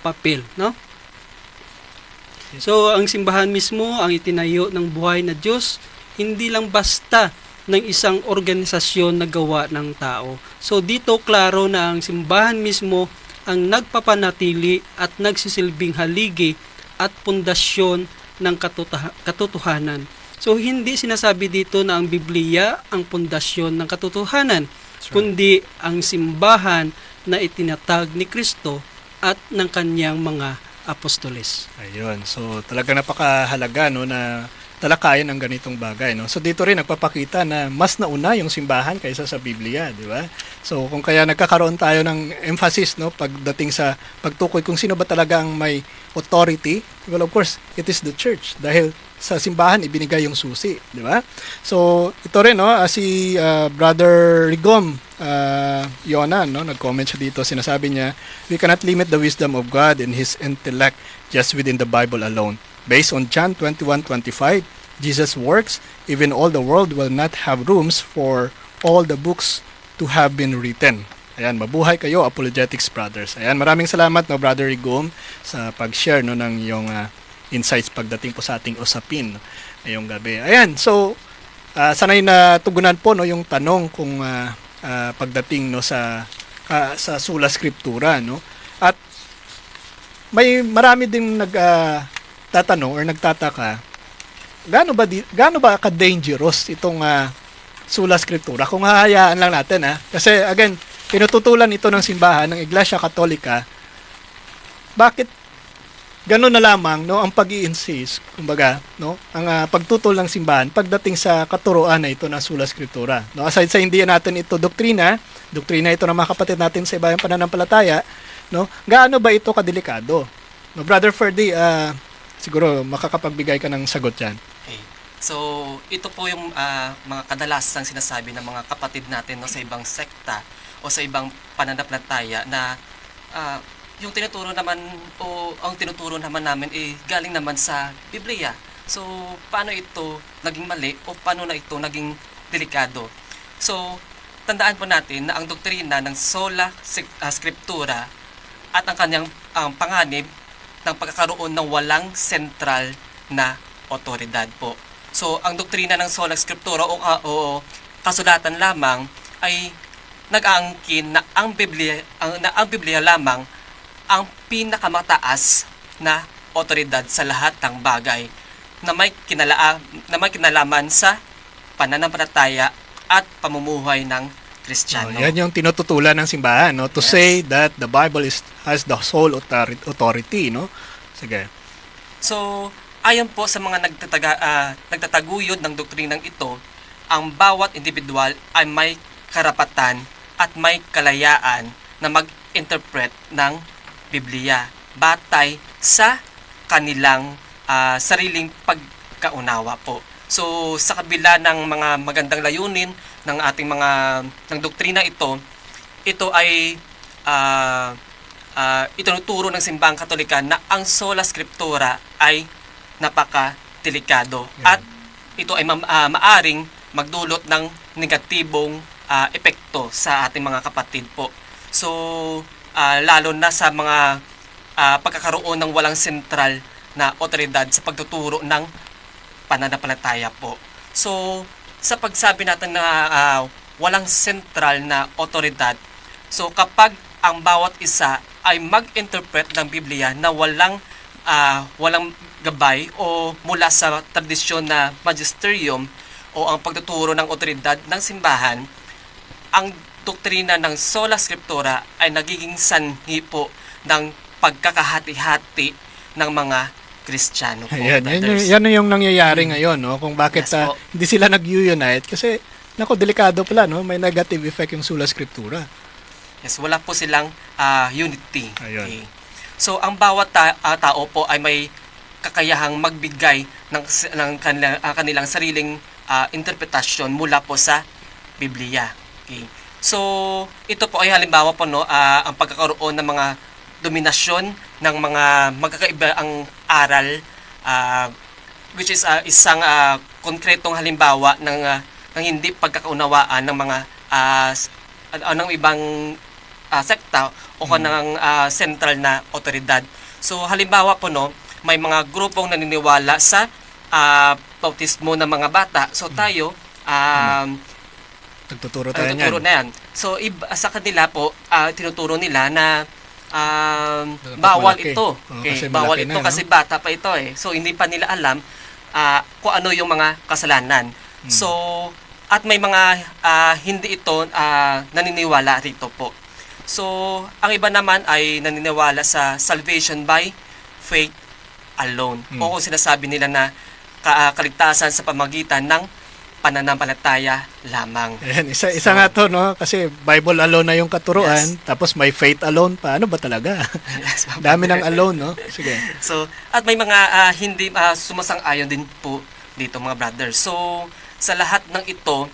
papel, no? So, ang simbahan mismo ang itinayo ng buhay na Diyos, hindi lang basta ng isang organisasyon na gawa ng tao. So, dito klaro na ang simbahan mismo ang nagpapanatili at nagsisilbing haligi at pundasyon ng katotohanan. So hindi sinasabi dito na ang Biblia ang pundasyon ng katotohanan, kundi ang simbahan na itinatag ni Kristo at ng kanyang mga apostoles. Ayun. So talaga napakahalaga no na talakayan ang ganitong bagay no. So dito rin nagpapakita na mas nauna yung simbahan kaysa sa Biblia, di ba? So kung kaya nagkakaroon tayo ng emphasis no pagdating sa pagtukoy kung sino ba talaga ang may authority, well of course it is the church dahil sa simbahan ibinigay yung susi, di ba? So ito rin no si Brother Rigom Yona no nag-comment siya dito, sinasabi niya, we cannot limit the wisdom of God and his intellect just within the Bible alone. Based on John 21:25, Jesus' works, even all the world will not have rooms for all the books to have been written. Ayan, mabuhay kayo, Apologetics Brothers. Ayan, maraming salamat no Brother Rigom sa pag-share no ng iyong insights pagdating po sa ating usapin ngayong gabi. Ayan, so sanay na tugunan po no yung tanong kung pagdating no sa Sola Scriptura no. At may marami ding tatanong or nagtataka, gaano ba ka-dangerous itong Sola Scriptura kung hahayaan lang natin kasi again pinututulan ito ng simbahan ng Iglesia Katolika. Bakit gano'n na lamang no ang pag-i-insist kumbaga no ang pagtutol ng simbahan pagdating sa katuruan na ito ng Sola Scriptura no, aside sa hindi natin ito doktrina ito ng mga kapatid natin sa ibang pananampalataya no, gaano ba ito kadelikado no? Brother Ferdy, siguro makakapagbigay ka ng sagot dyan. Okay. So, ito po yung mga kadalasang sinasabi ng mga kapatid natin no, sa ibang sekta o sa ibang pananampalataya na yung tinuturo naman o ang tinuturo naman namin galing naman sa Biblia. So, paano ito naging mali o paano na ito naging delikado? So, tandaan po natin na ang doktrina ng Sola Scriptura at ang kanyang panganib ng pagkakaroon ng walang sentral na otoridad po. So, ang doktrina ng Sola Scriptura o kasulatan lamang ay nag-aangkin na ang Biblia lamang ang pinakamataas na otoridad sa lahat ng bagay na may kinalaman sa pananampalataya at pamumuhay ng Kristiyano. Yan yung tinututulan ng simbahan no, to say that the Bible has the sole authority no. Sige. So, ayon po sa mga nagtataguyod ng doktrinang ito, ang bawat individual ay may karapatan at may kalayaan na mag-interpret ng Biblia batay sa kanilang sariling pagkaunawa po. So, sa kabila ng mga magandang layunin ng ating ng doktrina ito ay itinuturo ng simbahang Katolika na ang Sola Scriptura ay napaka-delikado at ito ay maaring magdulot ng negatibong epekto sa ating mga kapatid po. So, lalo na sa mga pagkakaroon ng walang sentral na otoridad sa pagtuturo ng pananampalataya po. So, sa pagsabi natin na walang sentral na otoridad, so kapag ang bawat isa ay mag-interpret ng Biblia na walang gabay o mula sa tradisyon na magisterium o ang pagtuturo ng otoridad ng simbahan, ang doktrina ng Sola Scriptura ay nagiging sanhi po ng pagkakahati-hati ng mga Kristiyano po. Yan yung nangyayari ngayon no, kung bakit hindi sila nag-unite kasi delikado pala no, may negative effect yung Sola Scriptura. Yes, wala po silang unity. Okay. So ang bawat tao po ay may kakayahang magbigay ng kanilang sariling interpretasyon mula po sa Biblia. Okay. So ito po ay halimbawa po no, ang pagkakaroon ng mga dominasyon ng mga magkakaiba ang aral, which is isang konkretong halimbawa ng hindi pagkakaunawaan ng mga ng ibang sekta o kanang central na otoridad. So halimbawa po no, may mga grupong naniniwala sa bautismo ng mga bata. So tayo nagtuturo tayo niyan. So sa kanila po tinuturo nila na bawal malaki. ito. Okay, bawal ito na, kasi bata pa ito eh. So hindi pa nila alam kung ano yung mga kasalanan. So, at may mga hindi ito naniniwala rito po. So, ang iba naman ay naniniwala sa salvation by faith alone. O kung sinasabi nila na kaligtasan sa pamagitan ng pananampalataya lamang. Ayan, isa nga to, no? Kasi Bible alone na yung katuruan, Yes. tapos may faith alone pa. Ano ba talaga? Yes, Dami ng alone, no? Sige. So, at may mga hindi sumasang-ayon din po dito mga brothers. So, sa lahat ng ito,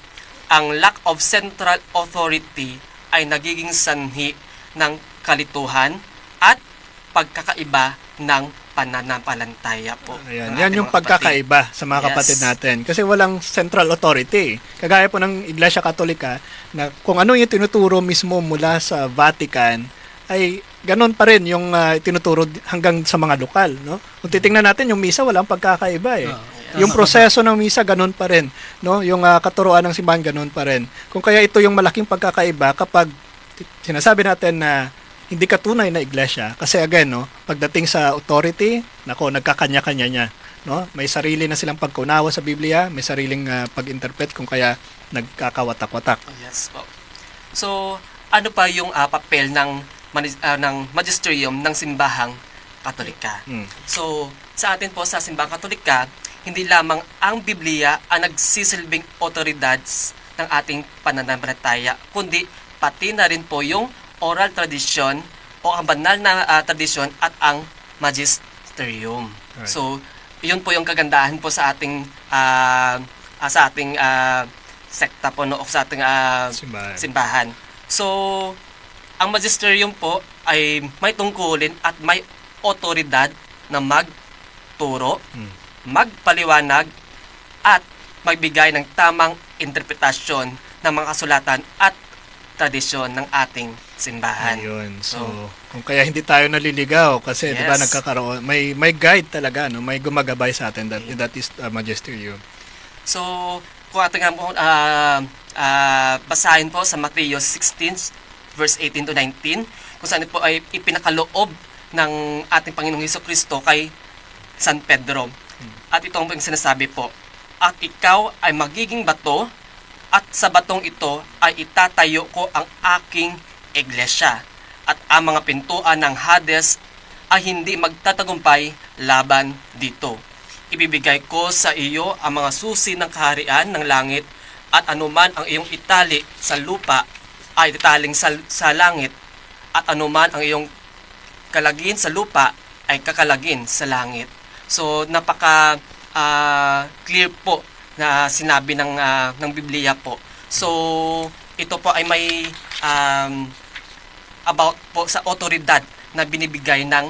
ang lack of central authority ay nagiging sanhi ng kalituhan at pagkakaiba ng pananampalataya po. Ayan, ng yan ating yung mga kapatid. pagkakaiba sa mga Yes. kapatid natin. Kasi walang central authority. Kagaya po ng Iglesia Katolika, na kung ano yung tinuturo mismo mula sa Vatican, ay ganon pa rin yung tinuturo hanggang sa mga lokal. No? Kung titingnan natin, yung misa walang pagkakaiba eh. Yung proseso ng misa ganon pa rin. No? Yung katuruan ng simbahan ganon pa rin. Kung kaya ito yung malaking pagkakaiba kapag sinasabi natin na hindi ka tunay na iglesia kasi again no pagdating sa authority nako nagkakanya-kanya niya no may sarili na silang pagkunawa sa Biblia, may sariling pag-interpret kung kaya nagkakawatak-watak. Yes po. So, ano pa yung papel ng magisterium ng simbahang Katolika? So, sa atin po sa simbahang Katolika, hindi lamang ang Biblia ang nagsisilbing otoridad ng ating pananampalataya, kundi pati na rin po yung oral tradition o ang banal na tradisyon at ang magisterium. Right. So, yun po yung kagandahan po sa ating sekta po no, o sa ating Simbahan. simbahan. So, ang magisterium po ay may tungkulin at may otoridad na magturo, magpaliwanag, at magbigay ng tamang interpretasyon ng mga kasulatan at tradisyon ng ating simbahan. Ayun. So, kung kaya hindi tayo naliligaw kasi 'di ba Yes. nagkakaroon may guide talaga no, may gumagabay sa atin that is magisterium. So, kung ating basahin po sa Mateo 16 verse 18 to 19, kung saan po ay ipinakaloob ng ating Panginoong Hesukristo kay San Pedro. At ito ang sinasabi po, at ikaw ay magiging bato, at sa batong ito ay itatayo ko ang aking iglesia, at ang mga pintuan ng Hades ay hindi magtatagumpay laban dito. Ibibigay ko sa iyo ang mga susi ng kaharian ng langit, at anuman ang iyong itali sa lupa ay italing sa langit, at anuman ang iyong kalagin sa lupa ay kakalagin sa langit. So napaka clear po na sinabi ng Biblia po. So ito po ay may about po sa otoridad na binibigay ng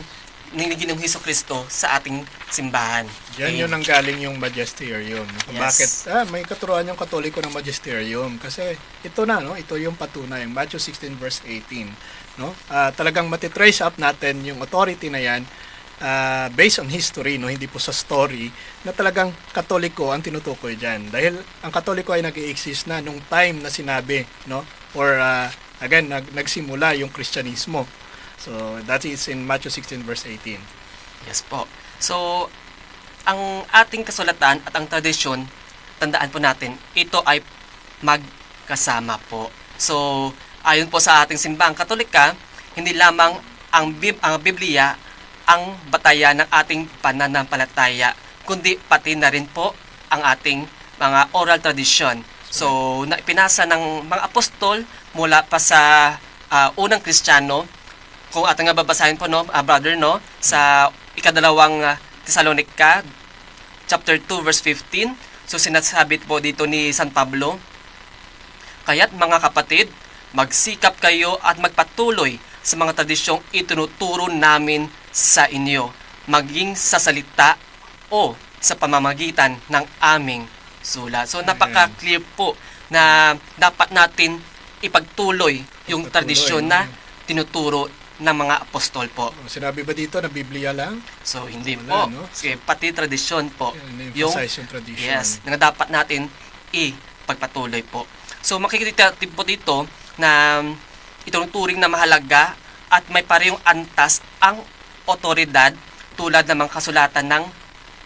Ginoong Hesukristo sa ating simbahan. Yan yun ang galing yung magisterium. Kung Yes. bakit may katuruan yung Katoliko ng magisterium kasi ito na no, ito yung patunay, Matthew 16 verse 18, no? Talagang matitrace up natin yung authority na yan based on history, no, hindi po sa story na talagang Katoliko ang tinutukoy diyan. Dahil ang Katoliko ay nag-exist na nung time na sinabi, no? Or again nagsimula yung Kristyanismo. So that is in Matthew 16 verse 18. Yes po. So, ang ating kasulatan at ang tradisyon, tandaan po natin, ito ay magkasama po. So, ayon po sa ating simbahang Katolika, hindi lamang ang Biblia ang batayan ng ating pananampalataya, kundi pati na rin po ang ating mga oral tradisyon. So, na ipinasa ng mga apostol mula pa sa unang Kristiyano. Kung ating nga babasahin po no, brother no, sa ikadalawang Thessalonica chapter 2 verse 15. So sinasabi po dito ni San Pablo, kaya't mga kapatid, magsikap kayo at magpatuloy sa mga tradisyong itinuturo namin sa inyo, maging sa salita o sa pamamagitan ng aming sulat. So napaka-clear po na dapat natin ipagtuloy yung tradisyon na tinuturo ng mga apostol po. Sinabi ba dito na Biblia lang? So, hindi Wala, po. no? Kasi pati tradisyon po. Na-emphasize yung tradition. Yes, na dapat natin ipagpatuloy po. So, makikita po dito na ituturing na mahalaga at may parehong antas ang otoridad tulad ng mga kasulatan ng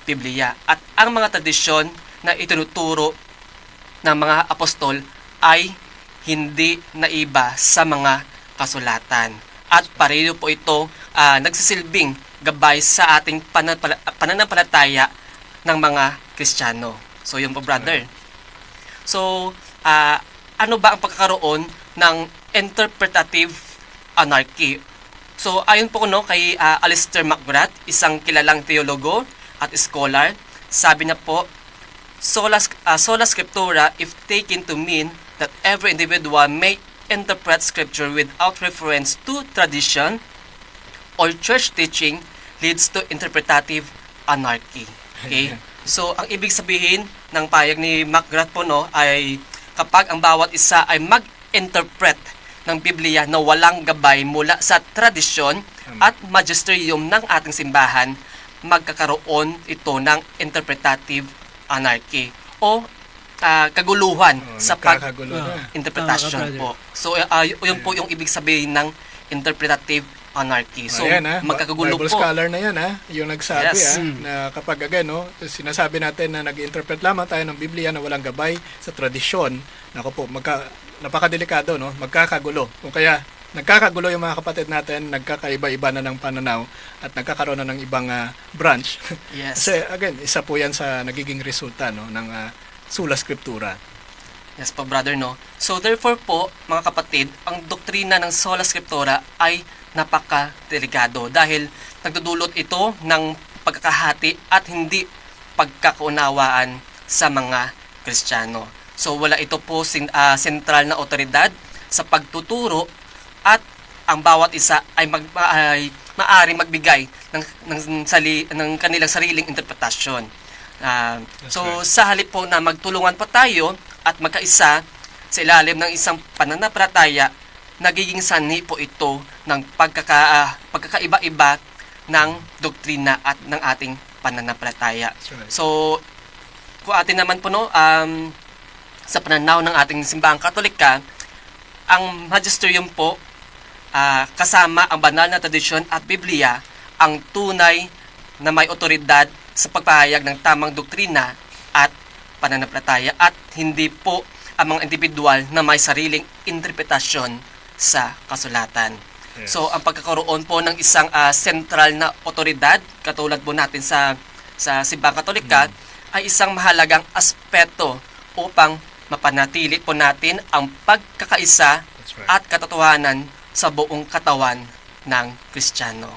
Biblia. At ang mga tradisyon na itinuturo ng mga apostol ay hindi naiba sa mga kasulatan. At pareho po ito nagsisilbing gabay sa ating pananampalataya ng mga Kristiyano. So yun po, brother. So, ano ba ang pagkakaroon ng interpretative anarchy? So, ayon po kay Alistair McGrath, isang kilalang teologo at scholar, sabi niya po, sola scriptura, if taken to mean that every individual may interpret scripture without reference to tradition or church teaching, leads to interpretative anarchy. Okay? So, ang ibig sabihin ng payag ni McGrath po ay kapag ang bawat isa ay mag-interpret ng Biblia na walang gabay mula sa tradisyon at magisterium ng ating simbahan, magkakaroon ito ng interpretative anarchy o kaguluhan sa Nagkakagulo na. pag-interpretasyon po. So, yun po yung ibig sabihin ng interpretative anarchy. So, Ayan, magkakagulo Bible po. scholar na yan, yung nagsabi, Yes. na kapag sinasabi natin na nag-interpret lamang tayo ng Biblia na walang gabay sa tradisyon, nako po, napakadelikado, magkakagulo. Kung kaya, nagkakagulo yung mga kapatid natin, nagkakaiba-iba na ng pananaw at nagkakaroon na ng ibang branch. Yes. Kasi, again, isa po yan sa nagiging resulta ng Sola Scriptura. Yes po, brother, So, therefore po, mga kapatid, ang doktrina ng Sola Scriptura ay napaka-delikado dahil nagdudulot ito ng pagkakahati at hindi pagkakaunawaan sa mga Kristiyano. So, wala ito po sentral na otoridad sa pagtuturo at ang bawat isa ay maaaring magbigay ng kanilang sariling interpretasyon. So, sa halip po na magtulungan pa tayo at magkaisa sa ilalim ng isang pananampalataya, nagiging sanhi po ito ng pagkakaiba-iba ng doktrina at ng ating pananampalataya. Right. So, kung atin naman po sa pananaw ng ating simbahang Katolika, ang magisterium po kasama ang banal na tradisyon at Biblia ang tunay na may otoridad sa pagpahayag ng tamang doktrina at pananampalataya at hindi po ang mga individual na may sariling interpretasyon sa kasulatan. Yes. So, ang pagkakaroon po ng isang sentral na otoridad, katulad po natin sa Simbahang Katolika, ay isang mahalagang aspeto upang mapanatili po natin ang pagkakaisa That's right. at katotohanan sa buong katawan ng Kristiyano.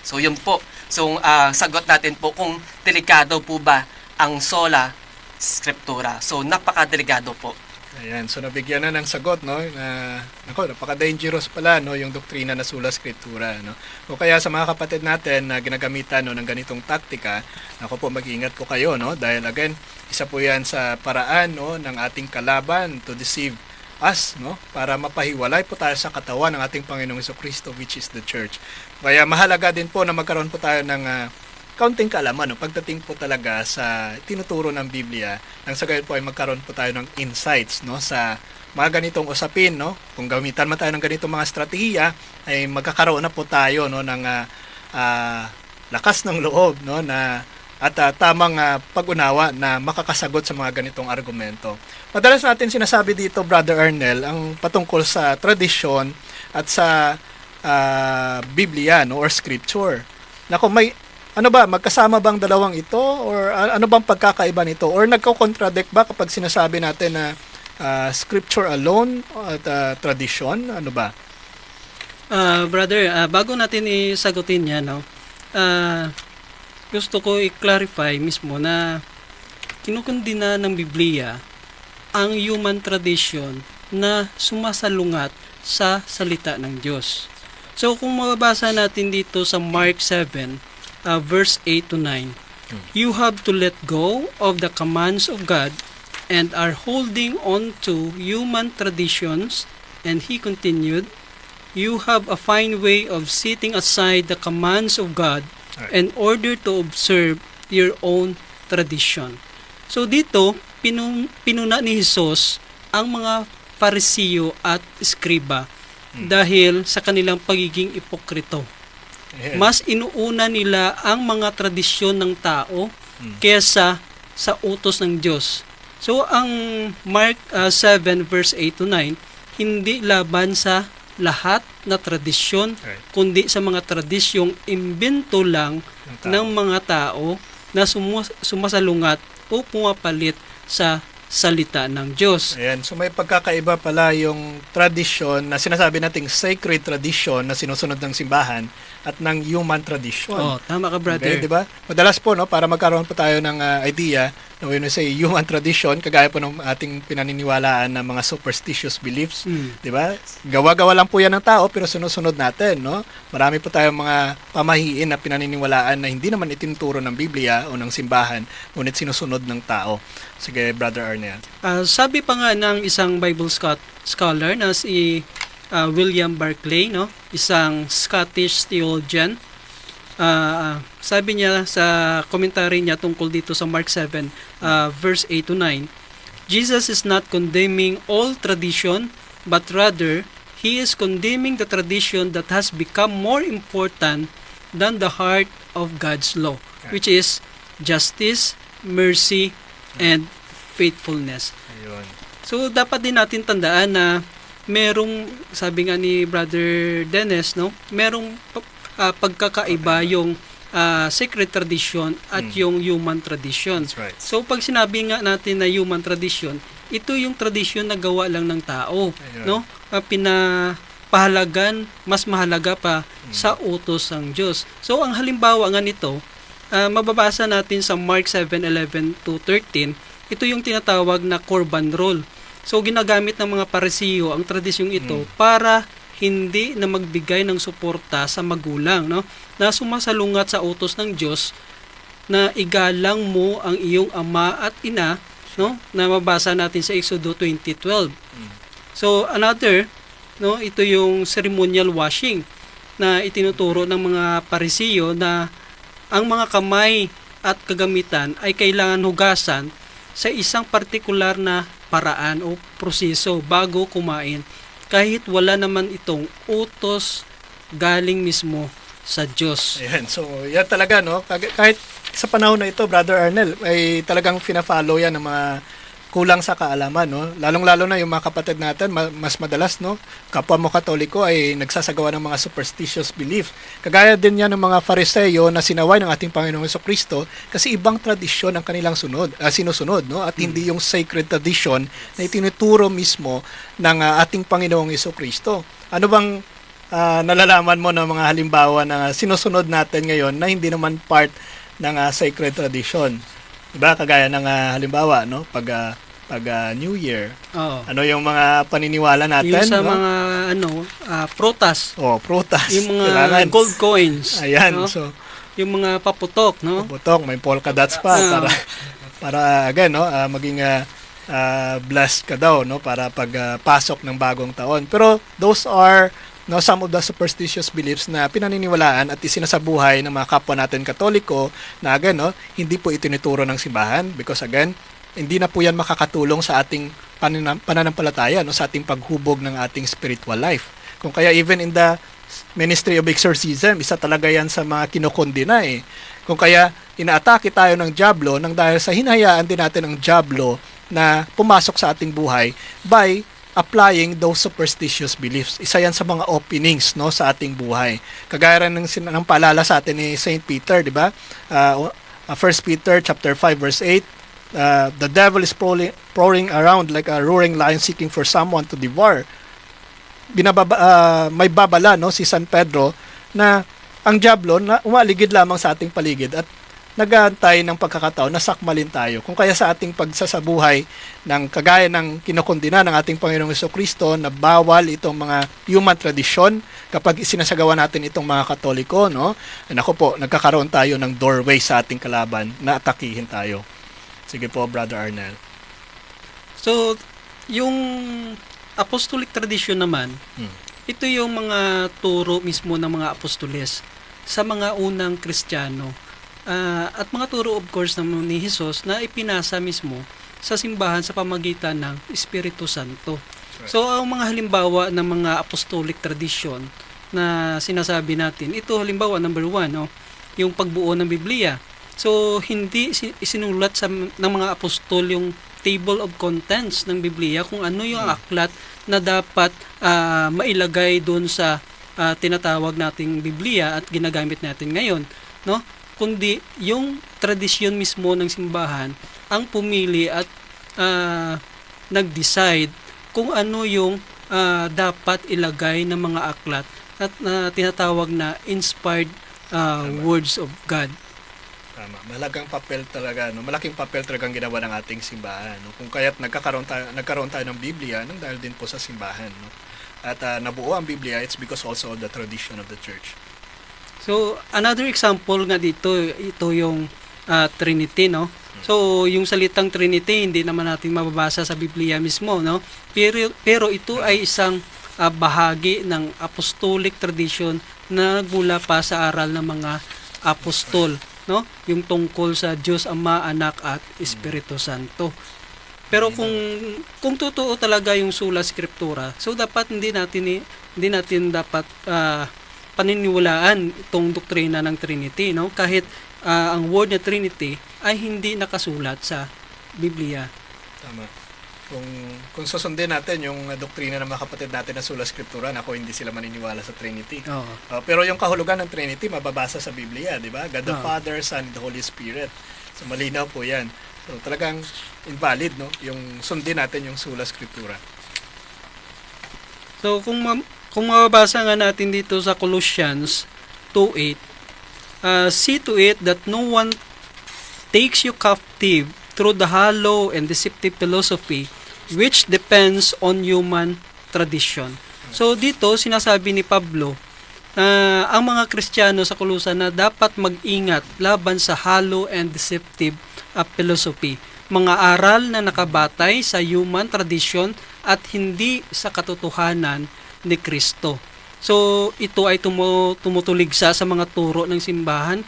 So, yun po. So, sagot natin po kung delikado po ba ang Sola Scriptura. So, napaka-delikado po. Ayan, so nabigyan na ng sagot, napaka-dangerous pala, yung doktrina na Sola Scriptura, O kaya sa mga kapatid natin na ginagamitan ng ganitong taktika, po, mag-ingat po kayo, dahil again, isa po yan sa paraan, ng ating kalaban to deceive us, para mapahiwalay po tayo sa katawan ng ating Panginoong Jesucristo, which is the church. Kaya mahalaga din po na magkaroon po tayo ng kaunting kaalaman, pagdating po talaga sa tinuturo ng Biblia, nang sa gayon po ay magkaroon po tayo ng insights, sa mga ganitong usapin, Kung gamitan man tayo ng ganitong mga estratehiya, ay magkakaroon na po tayo, ng lakas ng loob, at tamang pag-unawa na makakasagot sa mga ganitong argumento. Madalas natin sinasabi dito, Brother Arnel, ang patungkol sa tradisyon at sa Biblia, or scripture. May magkasama bang dalawang ito? Or ano bang pagkakaiba nito? Or nagko-contradict ba kapag sinasabi natin na scripture alone at tradition? Ano ba? Brother, bago natin isagutin yan, gusto ko i-clarify mismo na kinukundina ng Biblia ang human tradition na sumasalungat sa salita ng Diyos. So kung mababasa natin dito sa Mark 7, verse 8 to 9, you have to let go of the commands of God and are holding on to human traditions. And he continued, you have a fine way of setting aside the commands of God in order to observe your own tradition. So dito, pinuna ni Jesus ang mga Parisiyo at Eskriba dahil sa kanilang pagiging ipokrito. Ayan. Mas inuuna nila ang mga tradisyon ng tao kesa sa utos ng Diyos. So ang Mark 7 verse 8 to 9 hindi laban sa lahat na tradisyon, Right. kundi sa mga tradisyong imbento lang Ng tao. ng mga tao na sumasalungat o pumapalit sa salita ng Diyos. Ayan, so may pagkakaiba pala yung tradisyon na sinasabi nating sacred tradition na sinusunod ng simbahan at ng human tradition. Oh, tama ka, brother. Okay, di ba? Madalas po, no, para magkaroon po tayo ng idea, no, when we say human tradition, kagaya po ng ating pinaniniwalaan ng mga superstitious beliefs, di ba? Gawa-gawa lang po yan ng tao, pero sinusunod natin, no? Marami po tayong mga pamahiin na pinaniniwalaan na hindi naman itinuturo ng Biblia o ng simbahan, ngunit sinusunod ng tao. Sige, Brother Arnel. Sabi pa nga ng isang Bible scholar na si William Barclay, no, isang Scottish theologian, sabi niya sa commentary niya tungkol dito sa Mark 7 verse 8 to 9, Jesus is not condemning all tradition, but rather he is condemning the tradition that has become more important than the heart of God's law, which is justice, mercy, and faithfulness. Ayun. So dapat din natin tandaan na merong, sabi nga ni Brother Dennis, no, merong pagkakaiba yung sacred tradition at yung human tradition. That's right. So pag sinabi nga natin na human tradition, ito yung tradisyon na gawa lang ng tao, Ayun. no? Pinapahalagan, mas mahalaga pa sa utos ng Diyos. So ang halimbawa nga nito, mababasa natin sa Mark 7:11 to 13, ito yung tinatawag na Corban Roll. So ginagamit ng mga Parisiyo ang tradisyong ito para hindi na magbigay ng suporta sa magulang, no, na sumasalungat sa utos ng Diyos na igalang mo ang iyong ama at ina, no, na mabasa natin sa Exodo 20:12. So another, no, ito yung ceremonial washing na itinuturo ng mga Parisiyo na ang mga kamay at kagamitan ay kailangan hugasan sa isang partikular na paraan o proseso bago kumain, kahit wala naman itong utos galing mismo sa Diyos. Ayan, so yan talaga, no? Kahit sa panahon na ito, Brother Arnel, ay talagang fina-follow yan ng mga kulang sa kaalaman, no? Lalong-lalo na yung mga kapatid natin, mas madalas, no? Kapwa mo Katoliko ay nagsasagawa ng mga superstitious belief. Kagaya din yan ng mga Fariseo na sinaway ng ating Panginoong Jesucristo kasi ibang tradisyon ang kanilang sinusunod, no? At hindi yung sacred tradition na itinuturo mismo ng ating Panginoong Jesucristo. Ano bang nalalaman mo ng mga halimbawa na sinusunod natin ngayon na hindi naman part ng sacred tradition? Diba? Kagaya ng halimbawa, no? Pag New Year, Oo. ano yung mga paniniwala natin? Yung sa no? mga prutas, Prutas. yung mga Kailangan. gold coins, Ayan, no? so Yung mga paputok, no? butok, may polka dots pa para again, no, maging blessed ka daw, no, para pagpasok ng bagong taon. Pero those are, no, some of the superstitious beliefs na pinaniniwalaan at isinasabuhay ng mga kapwa natin Katoliko na again, no, hindi po itinuturo ng simbahan because again, hindi na po yan makakatulong sa ating pananampalataya, no, sa ating paghubog ng ating spiritual life. Kung kaya even in the Ministry of Exorcism, isa talaga yan sa mga kinokondena eh. Kung kaya inaatake tayo ng dyablo nang dahil sa hinayaan din natin ang dyablo na pumasok sa ating buhay by applying those superstitious beliefs. Isa yan sa mga openings, no, sa ating buhay. Kagaya rin ng paalala sa atin ni Saint Peter, di ba? 1 Peter chapter 5 verse 8, the devil is prowling around like a roaring lion seeking for someone to devour. May babala, no, si San Pedro na ang dyablo na umaligid lamang sa ating paligid at nag-aantay ng pagkakataon na sakmalin tayo. Kung kaya sa ating pagsasabuhay ng kagaya ng kinokondena ng ating Panginoong Jesucristo na bawal itong mga human tradition kapag isinasagawa natin itong mga Katoliko, no? Nako po, nagkakaroon tayo ng doorway sa ating kalaban na atakihin tayo. Sige po, Brother Arnel. So, yung apostolic tradition naman, ito yung mga turo mismo ng mga apostoles sa mga unang Kristiyano. At mga turo of course naman ni Jesus na ipinasa mismo sa simbahan sa pamagitan ng Espiritu Santo. Right. So ang mga halimbawa ng mga apostolic tradition na sinasabi natin, ito halimbawa number 1, no, yung pagbuo ng Biblia. So hindi isinulat ng mga apostol yung table of contents ng Biblia kung ano yung aklat na dapat mailagay doon sa tinatawag nating Biblia at ginagamit natin ngayon, no? Kundi yung tradisyon mismo ng simbahan ang pumili at nag-decide kung ano yung dapat ilagay ng mga aklat at tinatawag na inspired words of God. Tama. Malaking papel talaga, no? Malaking papel talaga ang ginawa ng ating simbahan, no? Kung kaya't nagkaroon tayo ng Biblia nang dahil din po sa simbahan, no? At nabuo ang Biblia, it's because also of the tradition of the church. So, another example nga dito, ito yung Trinity, no? So, yung salitang Trinity, hindi naman natin mababasa sa Biblia mismo, no? Pero ito ay isang bahagi ng apostolic tradition na nagmula pa sa aral ng mga apostol, no? Yung tungkol sa Diyos Ama, Anak at Espiritu Santo. Pero kung totoo talaga yung sola scriptura, so dapat hindi natin dapat paniniwalaan itong doktrina ng Trinity, no? Kahit ang word na Trinity ay hindi nakasulat sa Biblia. Tama. Kung susundin natin yung doktrina ng mga kapatid natin na sola scriptura, nako hindi sila maniniwala sa Trinity. Oo. Pero yung kahulugan ng Trinity mababasa sa Biblia, di ba? God the Oo. Father, Son, and the Holy Spirit. So malinaw po 'yan. So talagang invalid, no? Yung sundin natin yung sola scriptura. So kung mababasa nga natin dito sa Colossians 2:8, see to it that no one takes you captive through the hollow and deceptive philosophy which depends on human tradition. So dito sinasabi ni Pablo ang mga Kristiyano sa Kolosa na dapat mag-ingat laban sa hollow and deceptive philosophy, mga aral na nakabatay sa human tradition at hindi sa katotohanan ni Kristo. So ito ay tumutuligsa sa mga turo ng simbahan,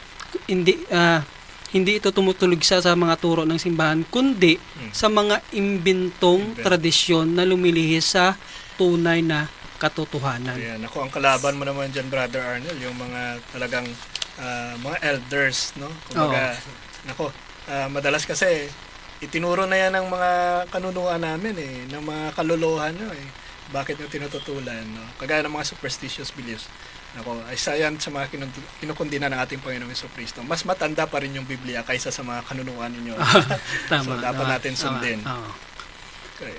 hindi ito tumutuligsa sa mga turo ng simbahan, kundi sa mga imbentong tradisyon na lumilihis sa tunay na katotohanan. Ayan, ako ang kalaban mo naman dyan, Brother Arnel, yung mga talagang mga elders, no? Kumbaga, nako, madalas kasi itinuro na yan ng mga kanunuan namin ng mga kaluluhan no Bakit nyo tinututulan, no? Kagaya ng mga superstitious beliefs. Nako, isa yan sa mga kinukundina ng ating Panginoong Jesucristo. Mas matanda pa rin yung Biblia kaysa sa mga kanunuan ninyo. Tama. So, dapat natin sundin. Okay.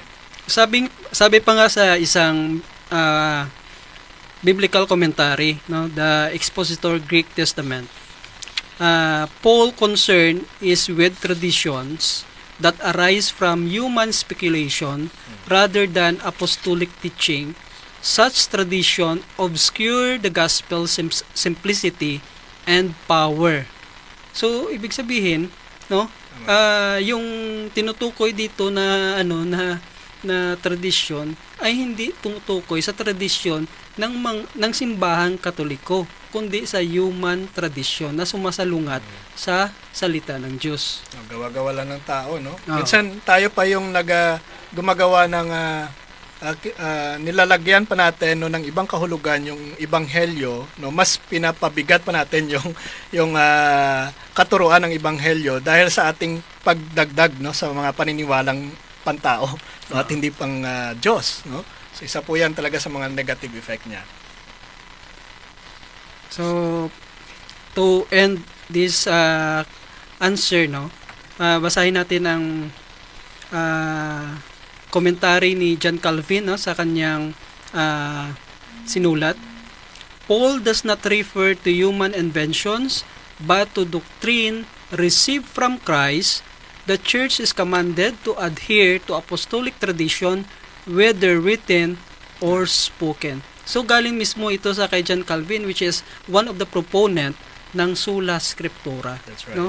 Sabi pa nga sa isang biblical commentary, no, the Expositor Greek Testament, Paul concern is with traditions that arise from human speculation rather than apostolic teaching. Such tradition obscure the gospel simplicity and power. So ibig sabihin, no, yung tinutukoy dito na na tradisyon ay hindi tumutukoy sa tradisyon ng simbahang Katoliko, kundi sa human tradisyon na sumasalungat sa salita ng Diyos. Gawa-gawa lang ng tao, no? Oo. Minsan tayo pa yung gumagawa ng nilalagyan pa natin ng ibang kahulugan yung ibanghelyo, no? Mas pinapabigat pa natin yung katuruan ng ibanghelyo dahil sa ating pagdagdag, no, sa mga paniniwalang pantao, no, at hindi pang Diyos, no? So isa po yan talaga sa mga negative effect niya. So to end this answer, no, basahin natin ang commentary ni John Calvin, no, sa kanyang sinulat. Paul does not refer to human inventions but to doctrine received from Christ. The church is commanded to adhere to apostolic tradition, whether written or spoken. So galing mismo ito sa kay John Calvin, which is one of the proponent ng sola scriptura. That's right. No?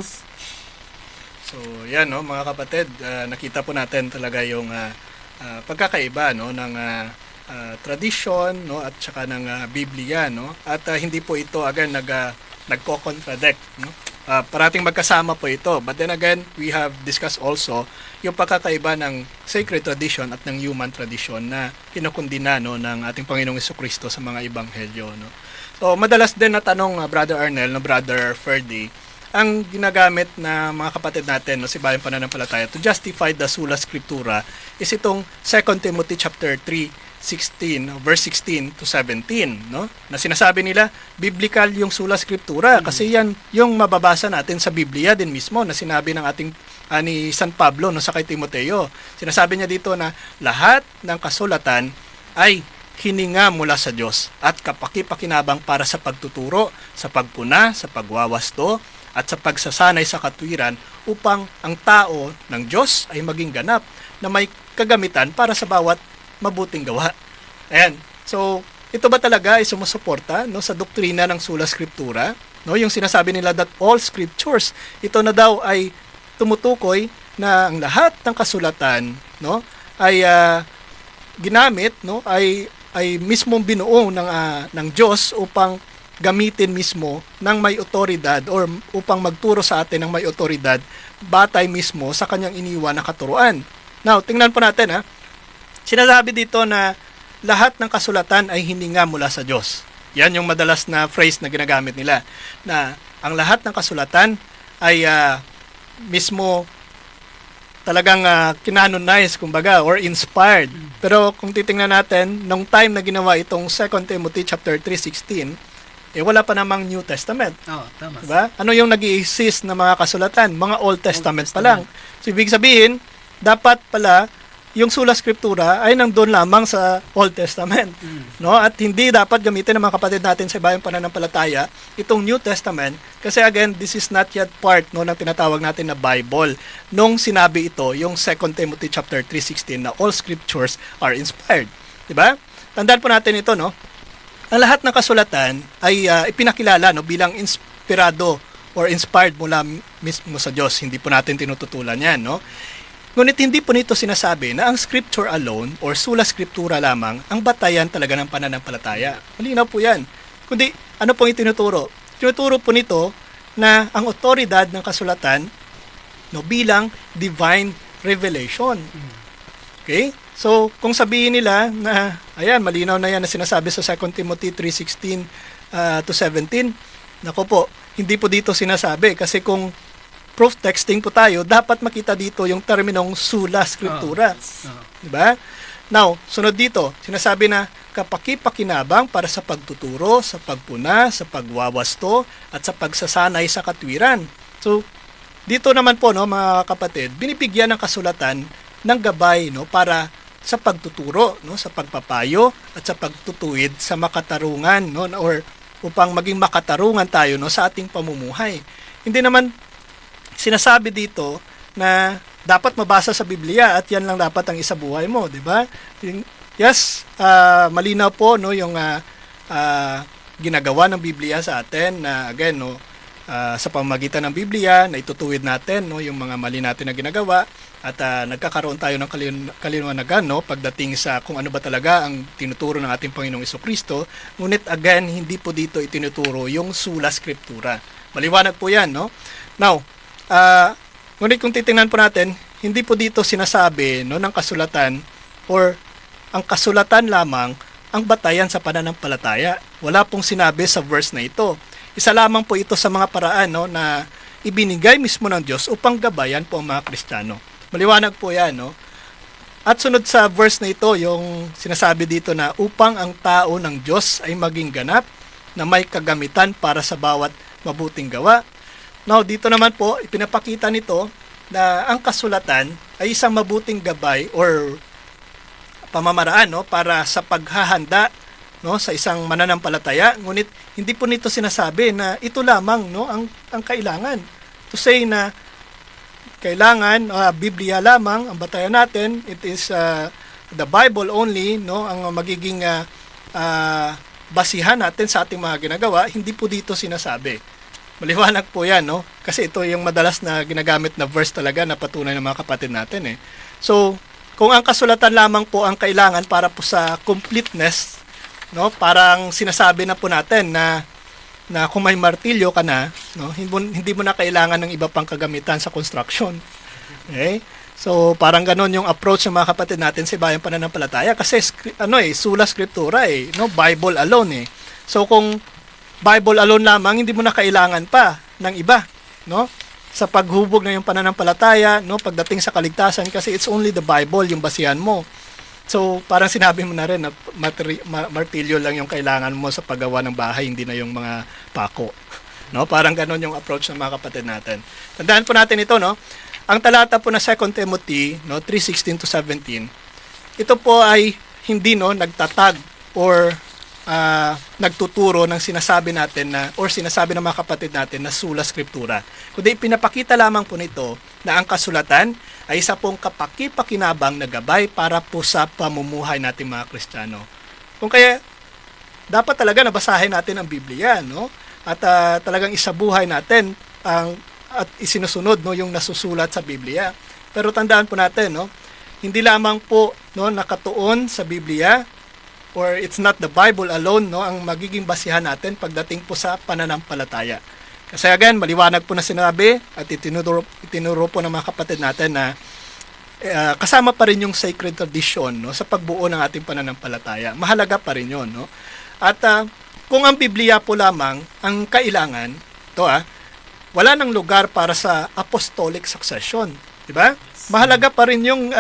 So yan, no, mga kapatid, nakita po natin talaga yung pagkakaiba, no, ng tradition, no, at saka ng Biblia, no, at hindi po ito again nagko-contradict, no. Parating magkasama po ito. But then again, we have discussed also yung pagkakaiba ng sacred tradition at ng human tradition na kinukundina, no, ng ating Panginoong Jesucristo sa mga ebanghelyo, no. So madalas din na tanong, Brother Arnel, no, Brother Ferdy, ang ginagamit na mga kapatid natin, no, si Bayang Pananampalataya, to justify the sola scriptura is itong 2 Timothy chapter 3:16, verse 16 to 17, no? Na sinasabi nila, biblical yung sola scriptura kasi yan yung mababasa natin sa Biblia din mismo na sinabi ng ating ni San Pablo no sa kay Timoteo. Sinasabi niya dito na lahat ng kasulatan ay hininga mula sa Diyos at kapaki-pakinabang para sa pagtuturo, sa pagpuna, sa pagwawasto, at sa pagsasanay sa katwiran upang ang tao ng Diyos ay maging ganap na may kagamitan para sa bawat mabuting gawa. Ayan. So, ito ba talaga ay sumusuporta no, sa doktrina ng sola scriptura? No, yung sinasabi nila that all scriptures, ito na daw ay tumutukoy na ang lahat ng kasulatan no ay ginamit no ay mismong binuo ng Diyos upang gamitin mismo ng may otoridad or upang magturo sa atin ng may otoridad batay mismo sa kanyang iniwan na katuruan. Now, tingnan po natin Sinasabi dito na lahat ng kasulatan ay hininga mula sa Diyos. Yan yung madalas na phrase na ginagamit nila na ang lahat ng kasulatan ay mismo talagang kinanonize kumbaga or inspired. Pero kung titingnan natin nung time na ginawa itong 2 Timothy chapter 3:16 wala pa namang New Testament. Tama. Diba? Ano yung nag-i-exist na mga kasulatan? Mga Old Testament pa lang. So ibig sabihin, dapat pala yung sola scriptura ay nandun lamang sa Old Testament. No? At hindi dapat gamitin ng mga kapatid natin sa Bayang Pananampalataya itong New Testament kasi again, this is not yet part no, ng tinatawag natin na Bible. Nung sinabi ito, yung 2 Timothy chapter 3:16 na all scriptures are inspired. Diba? Tandaan po natin ito, no? Ang lahat ng kasulatan ay ipinakilala no, bilang inspirado or inspired mula mismo sa Diyos. Hindi po natin tinututulan yan, no? Ngunit hindi po nito sinasabi na ang scripture alone or sola scriptura lamang ang batayan talaga ng pananampalataya. Malinaw po yan. Kundi ano pong itinuturo? Tinuturo po nito na ang otoridad ng kasulatan no, bilang divine revelation. Okay? So, kung sabihin nila na, ayan, malinaw na yan na sinasabi sa 2 Timothy 3:16 to 17, nako po, hindi po dito sinasabi kasi kung proof texting po tayo, dapat makita dito yung terminong sola scriptura. Diba? Now, sunod dito, sinasabi na kapaki-pakinabang para sa pagtuturo, sa pagpuna, sa pagwawasto, at sa pagsasanay sa katwiran. So, dito naman po, no, mga kapatid, binibigyan ng kasulatan ng gabay no, para sa pagtuturo, no, sa pagpapayo, at sa pagtutuwid sa makatarungan, no, or upang maging makatarungan tayo no, sa ating pamumuhay. Hindi naman sinasabi dito na dapat mabasa sa Biblia at yan lang dapat ang isabuhay mo, di ba? Yes, malinaw po no yung ginagawa ng Biblia sa atin na again no sa pamamagitan ng Biblia na itutuwid natin no yung mga mali natin na ginagawa at nagkakaroon tayo ng kaliwanagan no pagdating sa kung ano ba talaga ang tinuturo ng ating Panginoong Jesucristo. Ngunit again hindi po dito itinuturo yung sola scriptura. Maliwanag po yan no. Now, ngunit kung titingnan po natin, hindi po dito sinasabi no, ng kasulatan or ang kasulatan lamang ang batayan sa pananampalataya. Wala pong sinabi sa verse na ito. Isa lamang po ito sa mga paraan no, na ibinigay mismo ng Diyos upang gabayan po ang mga Kristiyano. Maliwanag po yan. No? At sunod sa verse na ito, yung sinasabi dito na upang ang tao ng Diyos ay maging ganap na may kagamitan para sa bawat mabuting gawa. Now, dito naman po, ipinapakita nito na ang kasulatan ay isang mabuting gabay or pamamaraan no, para sa paghahanda no, sa isang mananampalataya. Ngunit hindi po nito sinasabi na ito lamang no, ang kailangan. To say na kailangan Biblia lamang ang batayan natin, it is the Bible only no, ang magiging basihan natin sa ating mga ginagawa, hindi po dito sinasabi. Maliwanag po yan, no? Kasi ito yung madalas na ginagamit na verse talaga na patunay ng mga kapatid natin, eh. So, kung ang kasulatan lamang po ang kailangan para po sa completeness, no? Parang sinasabi na po natin na kung may martilyo ka na, no? Hindi mo na kailangan ng iba pang kagamitan sa construction. Okay? So, parang ganon yung approach ng mga kapatid natin sa Bayang Pananampalataya kasi sola scriptura no? Bible alone So, kung Bible alone lamang, hindi mo na kailangan pa ng iba. no? Sa paghubog ng iyong pananampalataya, no? Pagdating sa kaligtasan, kasi it's only the Bible yung basihan mo. So, parang sinabi mo na rin na martilyo lang yung kailangan mo sa paggawa ng bahay, hindi na yung mga pako. No? Parang ganon yung approach ng mga kapatid natin. Tandaan po natin ito, no? Ang talata po na 2 Timothy, no, 3:16 to 17, ito po ay hindi, no, nagtatag or nagtuturo ng sinasabi natin na, or sinasabi ng mga kapatid natin na sola scriptura. Kundi pinapakita lamang po nito na ang kasulatan ay isa pong kapaki-pakinabang na gabay para po sa pamumuhay natin mga Kristiyano. Kung kaya, dapat talaga nabasahin natin ang Biblia, no? At talagang isabuhay natin at isinusunod, no, yung nasusulat sa Biblia. Pero tandaan po natin, no, hindi lamang po, no, nakatuon sa Biblia, or it's not the Bible alone, no, ang magiging basihan natin pagdating po sa pananampalataya. Kasi again, maliwanag po na sinabi at itinuro po ng mga kapatid natin na kasama pa rin yung sacred tradition, no, sa pagbuo ng ating pananampalataya. Mahalaga pa rin yun, no? At kung ang Biblia po lamang ang kailangan, wala nang lugar para sa apostolic succession, di ba? Mahalaga pa rin yung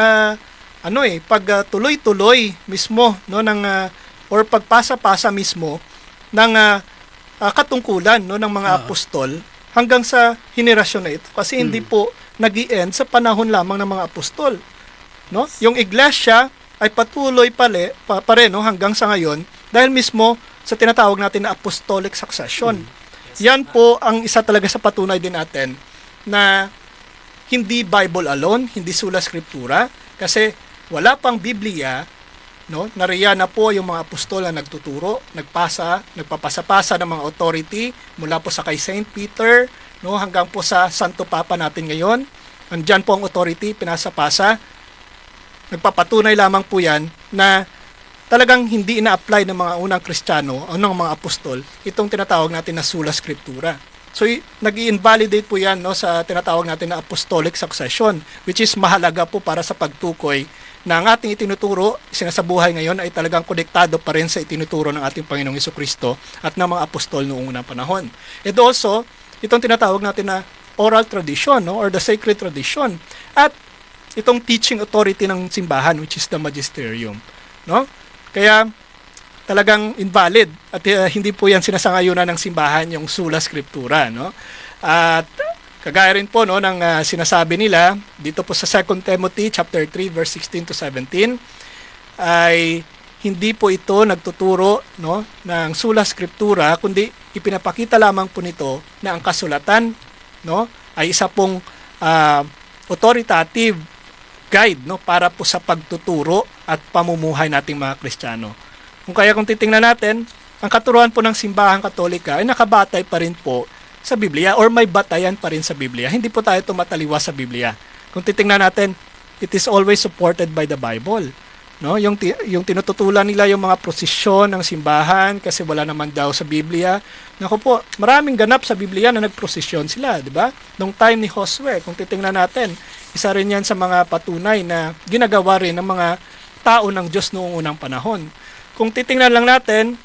pag tuloy-tuloy mismo, no, ng or pagpasa-pasa mismo ng katungkulan, no, ng mga apostol hanggang sa henerasyon na ito, kasi hindi po nag-i-end sa panahon lamang ng mga apostol, no? Yung iglesia ay patuloy pa rin, no, hanggang sa ngayon dahil mismo sa tinatawag natin na apostolic succession. Yan po ang isa talaga sa patunay din natin na hindi Bible alone, hindi sola scriptura, kasi wala pang Biblia, no? Nariyan na po yung mga apostol na nagtuturo, nagpapasa-pasa ng mga authority mula po sa kay Saint Peter, no, hanggang po sa Santo Papa natin ngayon. Andyan po ang authority, pinasa-pasa. Nagpapatunay lamang po yan na talagang hindi ina-apply ng mga unang Kristiyano o ng mga apostol itong tinatawag natin na sola scriptura. So, nag-i-invalidate po yan, no, sa tinatawag natin na apostolic succession, which is mahalaga po para sa pagtukoy na ang ating itinuturo, sinasabuhay ngayon, ay talagang konektado pa rin sa itinuturo ng ating Panginoong Jesucristo at ng mga apostol noong unang panahon. And also, itong tinatawag natin na oral tradition, no, or the sacred tradition, at itong teaching authority ng simbahan, which is the magisterium, no? Kaya talagang invalid at hindi po yan sinasangayunan ng simbahan yung sola scriptura, no? At kagaya rin po, no, ng sinasabi nila dito po sa 2 Timothy chapter 3 verse 16 to 17 ay hindi po ito nagtuturo, no, ng sola scriptura, kundi ipinapakita lamang po nito na ang kasulatan, no, ay isa pong authoritative guide, no, para po sa pagtuturo at pamumuhay nating mga Kristiyano. Kung titingnan natin, ang katuruan po ng Simbahang Katolika ay nakabatay pa rin po sa Biblia, or may batayan pa rin sa Biblia. Hindi po tayo tumataliwas sa Biblia. Kung titingnan natin, it is always supported by the Bible. No, yung tinututulan nila yung mga prosesyon ng simbahan kasi wala naman daw sa Biblia. Naku po, maraming ganap sa Biblia na nagprosesyon sila, di ba? Nung time ni Josue, kung titingnan natin, isa rin yan sa mga patunay na ginagawa rin ng mga tao ng Diyos noong unang panahon. Kung titingnan lang natin,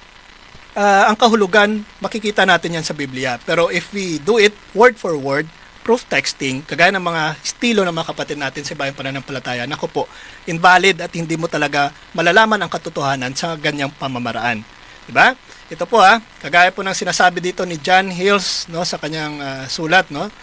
ang kahulugan, makikita natin yan sa Biblia. Pero if we do it word for word, proof texting, kagaya ng mga estilo ng mga kapatid natin sa bayang pananampalataya, naku po, invalid at hindi mo talaga malalaman ang katotohanan sa ganyang pamamaraan. Diba? Ito po kagaya po ng sinasabi dito ni John Hills, no, sa kanyang sulat, no?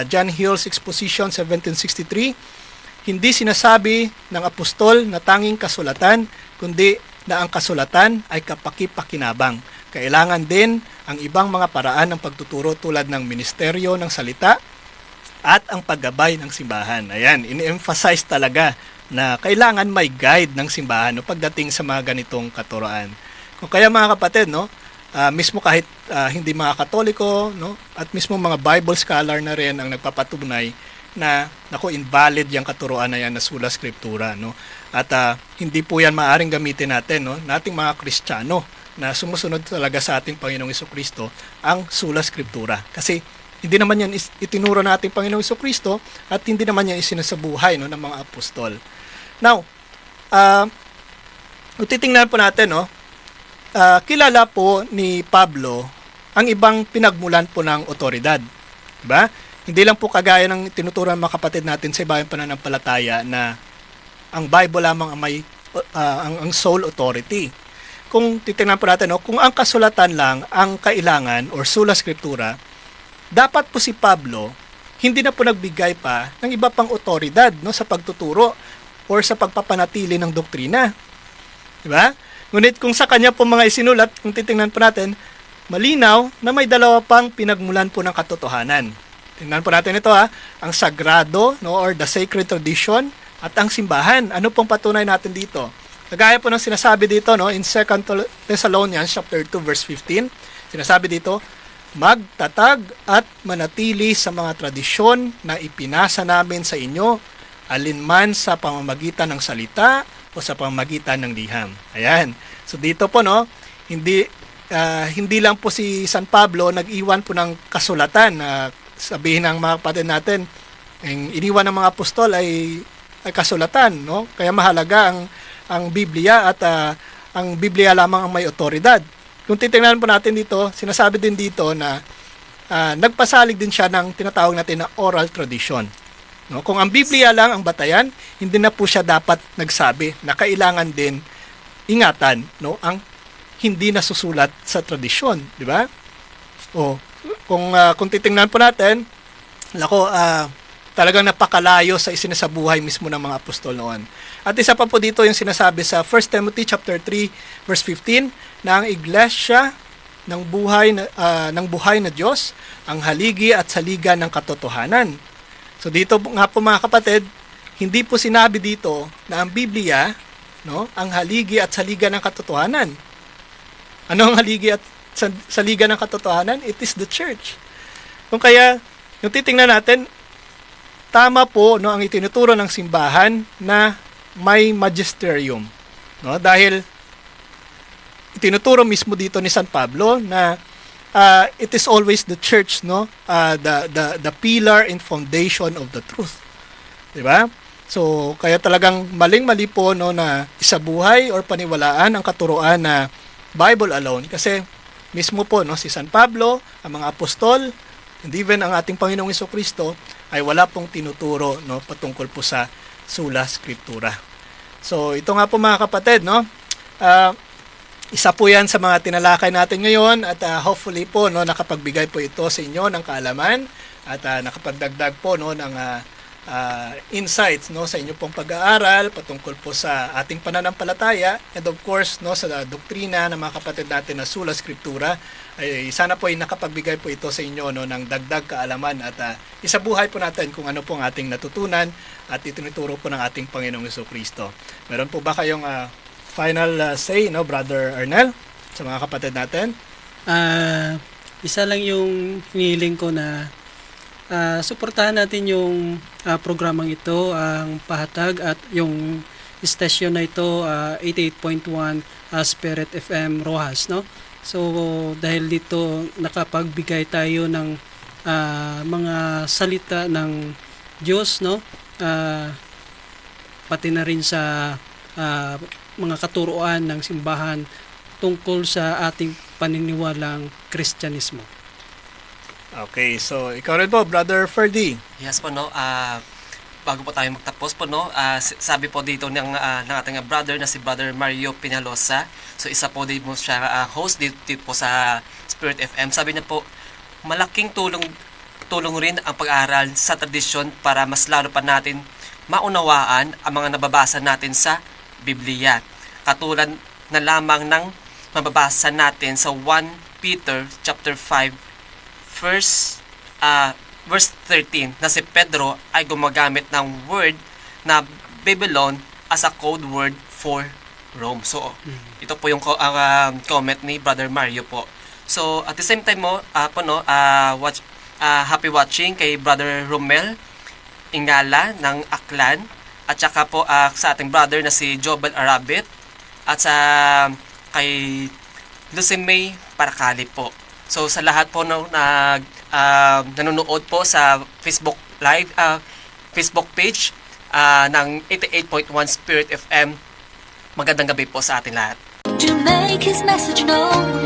John Hills Exposition 1763, hindi sinasabi ng apostol na tanging kasulatan, kundi na ang kasulatan ay kapaki-pakinabang. Kailangan din ang ibang mga paraan ng pagtuturo tulad ng ministeryo ng salita at ang paggabay ng simbahan. Ayan, ini-emphasize talaga na kailangan may guide ng simbahan, no, pagdating sa mga ganitong katuroan. Kung kaya mga kapatid, no, mismo kahit hindi mga Katoliko, no, at mismo mga Bible scholar na rin ang nagpapatunay na invalid yung katuroan na yan na sola scriptura, no. At hindi po yan maaring gamitin natin, no, nating mga Kristiyano na sumusunod talaga sa ating Panginoong Jesucristo ang sola scriptura. Kasi hindi naman yan itinuro na ating Panginoong Jesucristo at hindi naman yan isinasabuhay, no, ng mga apostol. Now, titingnan po natin, no, kilala po ni Pablo ang ibang pinagmulan po ng otoridad. Diba? Hindi lang po kagaya ng tinuturo ng mga kapatid natin sa ibang pananampalataya na ang Bible lamang ang may ang sole authority. Kung titingnan po natin, no, kung ang kasulatan lang ang kailangan or sola scriptura, dapat po si Pablo hindi na po nagbigay pa ng iba pang otoridad, no, sa pagtuturo or sa pagpapanatili ng doktrina. Di ba? Ngunit kung sa kanya po mga isinulat, kung titingnan po natin, malinaw na may dalawa pang pinagmulan po ng katotohanan. Tingnan po natin ito, ang sagrado, no, or the sacred tradition at ang simbahan. Ano pong patunay natin dito? Kagaya po ng sinasabi dito, no, in 2 Thessalonians chapter 2 verse 15, sinasabi dito, magtatag at manatili sa mga tradisyon na ipinasa namin sa inyo, alinman sa pamamagitan ng salita o sa pamamagitan ng liham. Ayan. So dito po, no, hindi lang po si San Pablo nag-iwan po ng kasulatan na sabihin ng mga kapatid natin, ang iniwan ng mga apostol ay kasulatan, no? Kaya mahalaga ang Biblia at ang Biblia lamang ang may otoridad. Kung titingnan po natin dito, sinasabi din dito na nagpasalig din siya ng tinatawag natin na oral tradition. No? Kung ang Biblia lang ang batayan, hindi na po siya dapat nagsabi na kailangan din ingatan, no, ang hindi nasusulat sa tradisyon, di ba? O kung titingnan po natin, talagang napakalayo sa isinasabuhay mismo ng mga apostol noon. At isa pa po dito yung sinasabi sa 1 Timothy chapter 3 verse 15 na ang iglesia ng buhay na Diyos ang haligi at saligan ng katotohanan. So dito nga po mga kapatid, hindi po sinabi dito na ang Biblia, no, ang haligi at saligan ng katotohanan. Ano ang haligi at saligan ng katotohanan? It is the church. Kung kaya, yung titingnan natin, tama po, no, ang itinuturo ng simbahan na may magisterium, no, dahil itinuturo mismo dito ni San Pablo na it is always the church, no, the pillar and foundation of the truth, di ba? So kaya talagang maling-mali po, no, na isabuhay or paniwalaan ang katuruan na Bible alone, kasi mismo po, no, si San Pablo, ang mga apostol, and even ang ating Panginoong Jesucristo ay wala pong tinuturo, no, patungkol po sa sola scriptura. So ito nga po mga kapatid, no, isa po yan sa mga tinalakay natin ngayon at hopefully po, no, nakapagbigay po ito sa inyo ng kaalaman at nakapagdagdag po, no, ng insights, no, sa inyo pong pag-aaral patungkol po sa ating pananampalataya and of course, no, sa doktrina ng mga kapatid natin na sola scriptura. Ay sana po ay nakapagbigay po ito sa inyo, no, ng dagdag kaalaman at isabuhay po natin kung ano po ang ating natutunan at itinuturo po ng ating Panginoong Jesucristo. Meron po ba kayong final say, no, Brother Arnel, sa mga kapatid natin? Isa lang yung hinihiling ko na suportahan natin yung programang ito, ang Pahatag at yung station na ito, 88.1 Spirit FM Rojas, no? So dahil dito nakapagbigay tayo ng mga salita ng Diyos, no? Pati na rin sa mga katuruan ng simbahan tungkol sa ating paniniwalang Kristyanismo. Okay, so ikaw rin po, Brother Ferdy. Yes po, no. Bago po tayo magtapos po, no, sabi po dito ng ating brother na si Brother Mario Pinalosa. So isa po din po siya host dito po sa Spirit FM. Sabi niya po, malaking tulong rin ang pag-aaral sa tradisyon para mas lalo pa natin maunawaan ang mga nababasa natin sa Biblia. Katulad na lamang ng mababasa natin sa 1 Peter chapter 5 verse 13 na si Pedro ay gumagamit ng word na Babylon as a code word for Rome. So ito po yung comment ni Brother Mario po. So at the same time mo happy watching kay Brother Romel Ingala ng Aklan at saka po sa ating brother na si Jobel Arabit at sa kay Lucy May Paracali po. So sa lahat po nanonood po sa Facebook Live, Facebook page ng 88.1 Spirit FM, magandang gabi po sa atin lahat. To make his message known